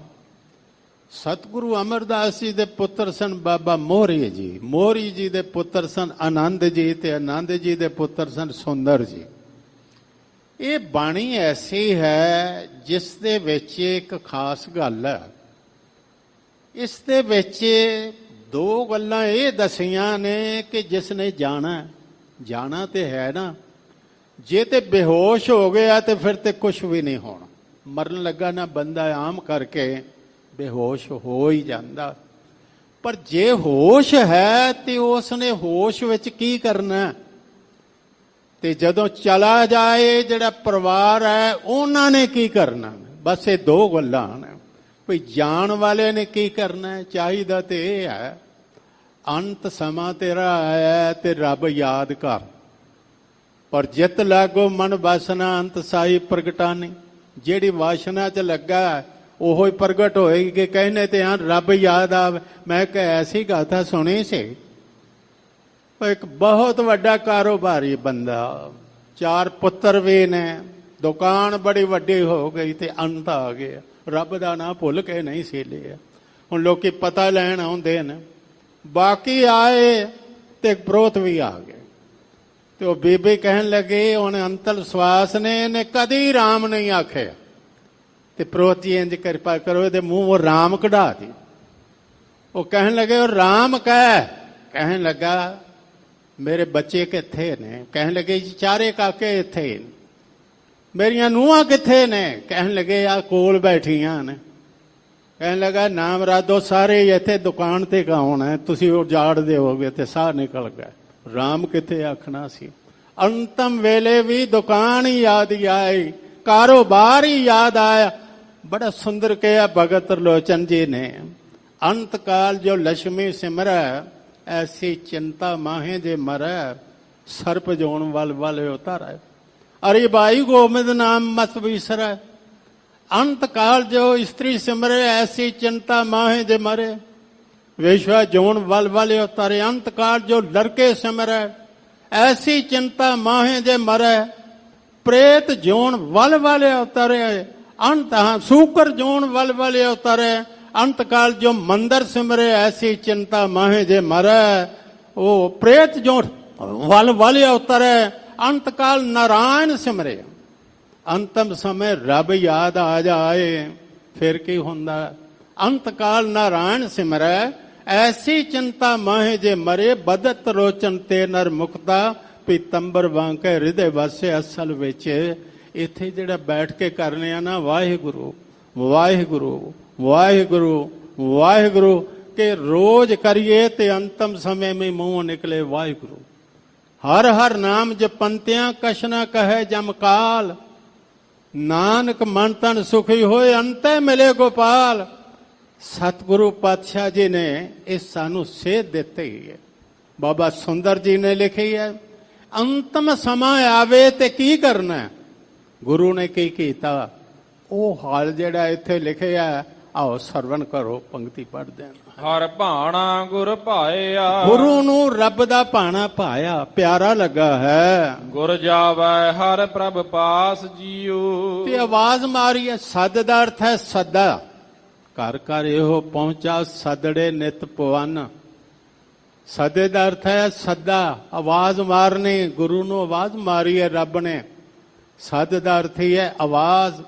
सतगुरु अमरदास जी दे पुत्र सन बाबा मोहरी जी। मोहरी जी दे पुत्र सन आनंद जी, ते आनंद जी दे पुत्र सन सुंदर जी। ये बाणी ऐसी है जिस दे विच एक खास गल है। इस दे विच दो गल्लां ये दसियां ने कि जिसने जाना ते है ना, जे ते बेहोश हो गया तो फिर ते कुछ भी नहीं होना। मरन लगा ना बंदा आम करके बेहोश हो ही जाता, पर जे होश है तो उसने होश विच की करना? ते जदों चला जाए जिहड़ा परिवार है उन्होंने की करना? बस ये दो गल्लां ने। ਭਈ ਜਾਣ ਵਾਲੇ ਨੇ ਕੀ ਕਰਨਾ ਹੈ? ਚਾਹੀਦਾ ਤੇ ਇਹ ਹੈ, ਅੰਤ ਸਮਾਂ ਤੇਰਾ ਆਇਆ ਤੇ ਰੱਬ ਯਾਦ ਕਰ। ਪਰ ਜਿਤ ਲਾਗੋ ਮਨ ਵਾਸਨਾ ਅੰਤ ਸਾਈ ਪ੍ਰਗਟਾਨੀ। ਜਿਹੜੀ ਵਾਸਨਾ 'ਚ ਲੱਗਾ ਉਹੋ ਹੀ ਪ੍ਰਗਟ ਹੋਏਗੀ ਕਿ ਕਹਿੰਦੇ ਤੇ ਹਾਂ ਰੱਬ ਯਾਦ ਆਵੇ। ਮੈਂ ਇੱਕ ਐਸੀ ਗਾਥਾ ਸੁਣੀ ਸੀ, ਇੱਕ ਬਹੁਤ ਵੱਡਾ ਕਾਰੋਬਾਰੀ ਬੰਦਾ, 4 ਪੁੱਤਰ ਵੀ ਨੇ, ਦੁਕਾਨ ਬੜੀ ਵੱਡੀ ਹੋ ਗਈ ਤੇ ਅੰਤ ਆ ਗਿਆ। ਰੱਬ ਦਾ ਨਾਂ ਭੁੱਲ ਕੇ ਨਹੀਂ ਸੀ ਲਿਆ। ਹੁਣ ਲੋਕੀ ਪਤਾ ਲੈਣ ਆਉਂਦੇ ਨੇ। ਬਾਕੀ ਆਏ ਤੇ ਪ੍ਰੋਤ ਵੀ ਆ ਗਏ ਤੇ ਉਹ ਬੀਬੀ ਕਹਿਣ ਲੱਗੇ ਹੁਣ ਅੰਤਲ ਸਵਾਸ ਨੇ ਇਹਨੇ ਕਦੀ ਰਾਮ ਨਹੀਂ ਆਖਿਆ ਤੇ ਪ੍ਰੋਤ ਜੀ ਇੰਜ ਕਿਰਪਾ ਕਰੋ ਇਹਦੇ ਮੂੰਹੋਂ ਰਾਮ ਕਢਾ ਦੇ। ਉਹ ਕਹਿਣ ਲੱਗੇ ਉਹ ਰਾਮ ਕਹਿਣ ਲੱਗਾ ਮੇਰੇ ਬੱਚੇ ਕਿੱਥੇ ਨੇ? ਕਹਿਣ ਲੱਗੇ ਜੀ 4 ਕਾਕੇ ਇੱਥੇ। ਮੇਰੀਆਂ ਨੂੰਹਾਂ ਕਿੱਥੇ ਨੇ? ਕਹਿਣ ਲੱਗੇ ਆ ਕੋਲ ਬੈਠੀਆਂ ਨੇ। ਕਹਿਣ ਲੱਗਾ ਨਾਮ ਰਾਦੋ ਸਾਰੇ ਇੱਥੇ ਦੁਕਾਨ ਤੇ ਕੌਣ ਹੈ? ਤੁਸੀਂ ਉਹ ਜਾੜ ਦਿਓਗੇ ਤੇ ਸਾਹ ਨਿਕਲ ਗਿਆ। ਰਾਮ ਕਿੱਥੇ ਆਖਣਾ ਸੀ? ਅੰਤਮ ਵੇਲੇ ਵੀ ਦੁਕਾਨ ਹੀ ਯਾਦ ਆਈ, ਕਾਰੋਬਾਰ ਹੀ ਯਾਦ ਆਇਆ। ਬੜਾ ਸੁੰਦਰ ਕਿਹਾ ਭਗਤ ਲੋਚਨ ਜੀ ਨੇ, ਅੰਤ ਕਾਲ ਜੋ ਲక్ష్ਮੀ ਸਿਮਰੈ ਐਸੀ ਚਿੰਤਾ ਮਾਹੇ ਜੇ ਮਰੈ ਸਰਪ ਜੋਣ ਵਲ ਉਤਾਰੈ। ਅਰੇ ਬਾਈ ਗੋਬਿੰਦ ਨਾਮ ਮਤ ਵਿਸਰੈ। अंत काल जो स्त्री सिमरे ऐसी चिंता माहे जे मरे। विश्व जोन वल वल उतारे। अंत काल जो लड़के सिमरे ऐसी चिंता माहे जे मरे। प्रेत जोन वल वल उतारे। अंत सूकर जोन वल वल उतारे। अंत काल जो मंदिर सिमरे ऐसी चिंता माहे जे मरे। ओ प्रेत जोन वल वल उतारे। अंत काल नारायण सिमरे। ਅੰਤਮ ਸਮੇਂ ਰੱਬ ਯਾਦ ਆ ਜਾਏ ਫਿਰ ਕੀ ਹੁੰਦਾ? ਅੰਤ ਕਾਲ ਨਾਰਾਇਣ ਸਿਮਰੈ ਐਸੀ ਚਿੰਤਾ ਮਾਹੇ ਜੇ ਮਰੇ। ਬਦਤ ਰੋਚਨ ਤੇ ਨਰ ਮੁਕਤਾ ਪੀਤੰਬਰ ਵਾਂਕੇ ਹਿਰਦੇ ਵਸੇ। ਅਸਲ ਵਿੱਚ ਇੱਥੇ ਜਿਹੜਾ ਬੈਠ ਕੇ ਕਰਨੇ ਆ ਨਾ ਵਾਹਿਗੁਰੂ ਵਾਹਿਗੁਰੂ ਵਾਹਿਗੁਰੂ ਵਾਹਿਗੁਰੂ ਕਿ ਰੋਜ਼ ਕਰੀਏ ਤੇ ਅੰਤਮ ਸਮੇਂ में ਮੂੰਹ ਨਿਕਲੇ ਵਾਹਿਗੁਰੂ। ਹਰ ਹਰ ਨਾਮ ਜਪੰਤਿਆਂ ਕਛ ਨਾ ਕਹੇ ਜਮਕਾਲ। ਨਾਨਕ ਮਨ ਤਨ ਸੁਖੀ ਹੋਏ ਅੰਤੇ ਮਿਲੇ ਗੋਪਾਲ। ਸਤਿਗੁਰੂ ਪਾਤਸ਼ਾਹ ਜੀ ਨੇ ਇਹ ਸਾਨੂੰ ਸੇਧ ਦਿੱਤੀ ਹੈ। ਬਾਬਾ ਸੁੰਦਰ ਜੀ ਨੇ ਲਿਖੀ ਹੈ ਅੰਤਮ ਸਮਾਂ ਆਵੇ ਤੇ ਕੀ ਕਰਨਾ? ਗੁਰੂ ਨੇ ਕੀ ਕੀਤਾ ਉਹ ਹਾਲ ਜਿਹੜਾ ਇੱਥੇ ਲਿਖਿਆ ਆਓ ਸਰਵਣ ਕਰੋ। ਪੰਕਤੀ ਪੜ੍ਹਦੇ ਹਾਂ। ਹਰ ਭਾਣਾ ਗੁਰ ਭਾਇਆ। ਗੁਰੂ ਨੂੰ ਰੱਬ ਦਾ ਭਾਣਾ ਭਾਇਆ, ਪਿਆਰਾ ਲੱਗਾ ਹੈ। ਗੁਰ ਜਾਵੈ ਹਰ ਪ੍ਰਭ ਪਾਸ ਜੀਉ। ਤੇ ਆਵਾਜ਼ ਮਾਰੀ ਹੈ। ਸੱਦ ਦਾ ਅਰਥ ਹੈ ਸੱਦਾ। ਘਰ ਘਰ ਇਹੋ ਪਹੁੰਚਾ ਸੱਦੜੇ ਨਿਤ ਪਵਨ। ਸੱਦੇ ਦਾ ਅਰਥ ਹੈ ਸੱਦਾ, ਆਵਾਜ਼ ਮਾਰਨੀ। ਗੁਰੂ ਨੂੰ ਆਵਾਜ਼ ਮਾਰੀ ਹੈ ਰੱਬ ਨੇ। ਸੱਦ ਦਾ ਅਰਥ ਹੀ ਹੈ ਆਵਾਜ਼।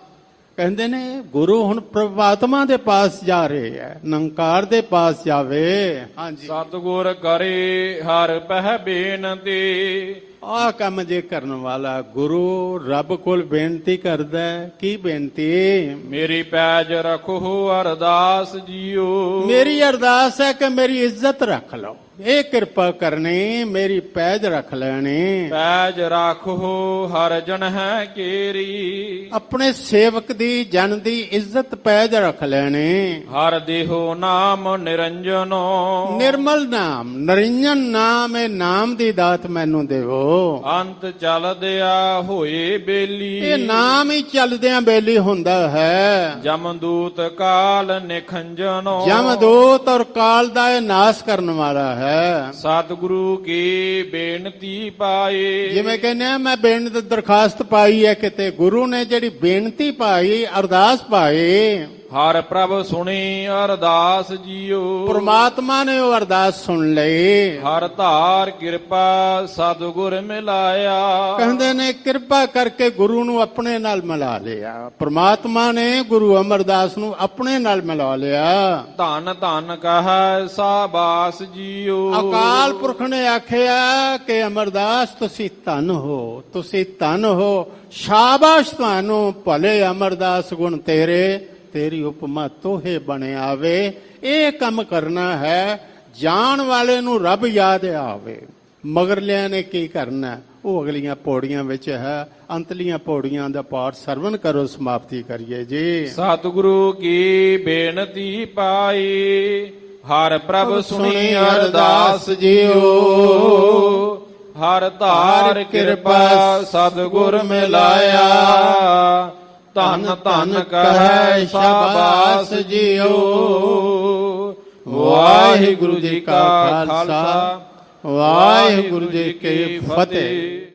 ਕਹਿੰਦੇ ਨੇ ਗੁਰੂ ਹੁਣ ਪ੍ਰਮਾਤਮਾ ਦੇ ਪਾਸ ਜਾ ਰਹੇ ਹੈ, ਨਿਰੰਕਾਰ ਦੇ ਪਾਸ ਜਾਵੇ। ਹਾਂਜੀ ਸਤਿਗੁਰ ਕਰੇ ਹਰ ਪਹਿ ਬੇਨਤੀ। ਆਹ ਕੰਮ ਜੇ ਕਰਨ ਵਾਲਾ ਗੁਰੂ ਰੱਬ ਕੋਲ ਬੇਨਤੀ ਕਰਦਾ ਹੈ। ਕੀ ਬੇਨਤੀ? ਮੇਰੀ ਪੈਜ ਰੱਖੋ ਅਰਦਾਸ ਜੀਓ। ਮੇਰੀ ਅਰਦਾਸ ਹੈ ਕਿ ਮੇਰੀ ਇੱਜ਼ਤ ਰੱਖ ਲਓ। ਇਹ ਕਿਰਪਾ ਕਰਨੀ, ਮੇਰੀ ਪੈਜ ਰੱਖ ਲੈਣੀ। ਪੈਜ ਰੱਖੋ ਹਰ ਜਨ ਹੈ ਕੇਰੀ। ਆਪਣੇ ਸੇਵਕ ਦੀ ਜਨ ਦੀ ਇੱਜ਼ਤ ਪੈਜ ਰੱਖ ਲੈਣੀ। ਹਰ ਦੇਹੋ ਨਾਮ ਨਿਰੰਜਨੋ। ਨਿਰਮਲ ਨਾਮ ਨਿਰੰਜਨ ਨਾਮ, ਇਹ ਨਾਮ ਦੀ ਦਾਤ ਮੈਨੂੰ ਦੇਵੋ। ਅੰਤ ਚੱਲਦਿਆ ਹੋਏ ਬੇਲੀ। ਇਹ ਨਾਮ ਹੀ ਚੱਲਦਿਆਂ ਬੇਲੀ ਹੁੰਦਾ ਹੈ। ਜਮਦੂਤ ਕਾਲ ਨਿਖੰਜਨੋ। ਜਮਦੂਤ ਔਰ ਕਾਲ ਦਾ ਇਹ ਨਾਸ਼ ਕਰਨ ਵਾਲਾ ਹੈ। ਸਤਿਗੁਰੂ ਕੀ ਬੇਨਤੀ ਪਾਏ। ਜਿਵੇਂ ਕਹਿੰਦੇ ਆ ਮੈਂ ਬੇਨਤੀ ਦਰਖਾਸਤ ਪਾਈ ਹੈ ਕਿਤੇ, ਗੁਰੂ ਨੇ ਜਿਹੜੀ ਬੇਨਤੀ ਪਾਈ, ਅਰਦਾਸ ਪਾਈ, ਹਰ ਪ੍ਰਭ ਸੁਣੀ ਅਰਦਾਸ ਜੀਓ। ਪ੍ਰਮਾਤਮਾ ਨੇ ਉਹ ਅਰਦਾਸ ਸੁਣ ਲਈ। ਹਰ ਧਾਰ ਕਿਰਪਾ ਸਤਿਗੁਰ ਮਿਲਾਇਆ। ਕਹਿੰਦੇ ਨੇ ਕਿਰਪਾ ਕਰਕੇ ਗੁਰੂ ਨੂੰ ਆਪਣੇ ਨਾਲ ਮਿਲਾ ਲਿਆ। ਪ੍ਰਮਾਤਮਾ ਨੇ ਗੁਰੂ ਅਮਰਦਾਸ ਨੂੰ ਆਪਣੇ ਨਾਲ ਮਿਲਾ ਲਿਆ। ਧੰਨ ਧੰਨ ਕਹੈ ਸਾਬਾਸ ਜੀਓ। ਅਕਾਲ ਪੁਰਖ ਨੇ ਆਖਿਆ ਕਿ ਅਮਰਦਾਸ ਤੁਸੀਂ ਧੰਨ ਹੋ, ਤੁਸੀਂ ਧੰਨ ਹੋ। ਸ਼ਾਬਾਸ਼ ਤੁਹਾਨੂੰ, ਭਲੇ ਅਮਰਦਾਸ ਗੁਣ ਤੇਰੇ, ਤੇਰੀ ਉਪਮਾ ਤੋਹੇ ਬਣੇ ਆਵੇ। ਇਹ ਕੰਮ ਕਰਨਾ ਹੈ, ਜਾਣ ਵਾਲੇ ਨੂੰ ਰੱਬ ਯਾਦ ਆਵੇ। ਮਗਰਲਿਆਂ ਨੇ ਕੀ ਕਰਨਾ ਉਹ ਅਗਲੀਆਂ ਪੌੜੀਆਂ ਵਿੱਚ ਹੈ। ਅੰਤਲੀਆਂ ਪੌੜੀਆਂ ਦਾ ਪਾਠ ਸਰਵਨ ਕਰੋ, ਸਮਾਪਤੀ ਕਰੀਏ ਜੀ। ਸਤਿਗੁਰੂ ਕੀ ਬੇਨਤੀ ਪਾਈ, ਹਰ ਪ੍ਰਭ ਸੁਣੀ ਅਰਦਾਸ ਜੀਓ। ਹਰ ਧਾਰ ਕਿਰਪਾ ਸਤਿਗੁਰ ਮਿਲਾਇਆ, ਧੰਨ ਧੰਨ ਕਹੈ ਸ਼ਾਬਾਸ ਜੀਓ। ਵਾਹਿਗੁਰੂ ਜੀ ਕਾ ਖਾਲਸਾ, ਵਾਹਿਗੁਰੂ ਜੀ ਕੀ ਫਤਿਹ।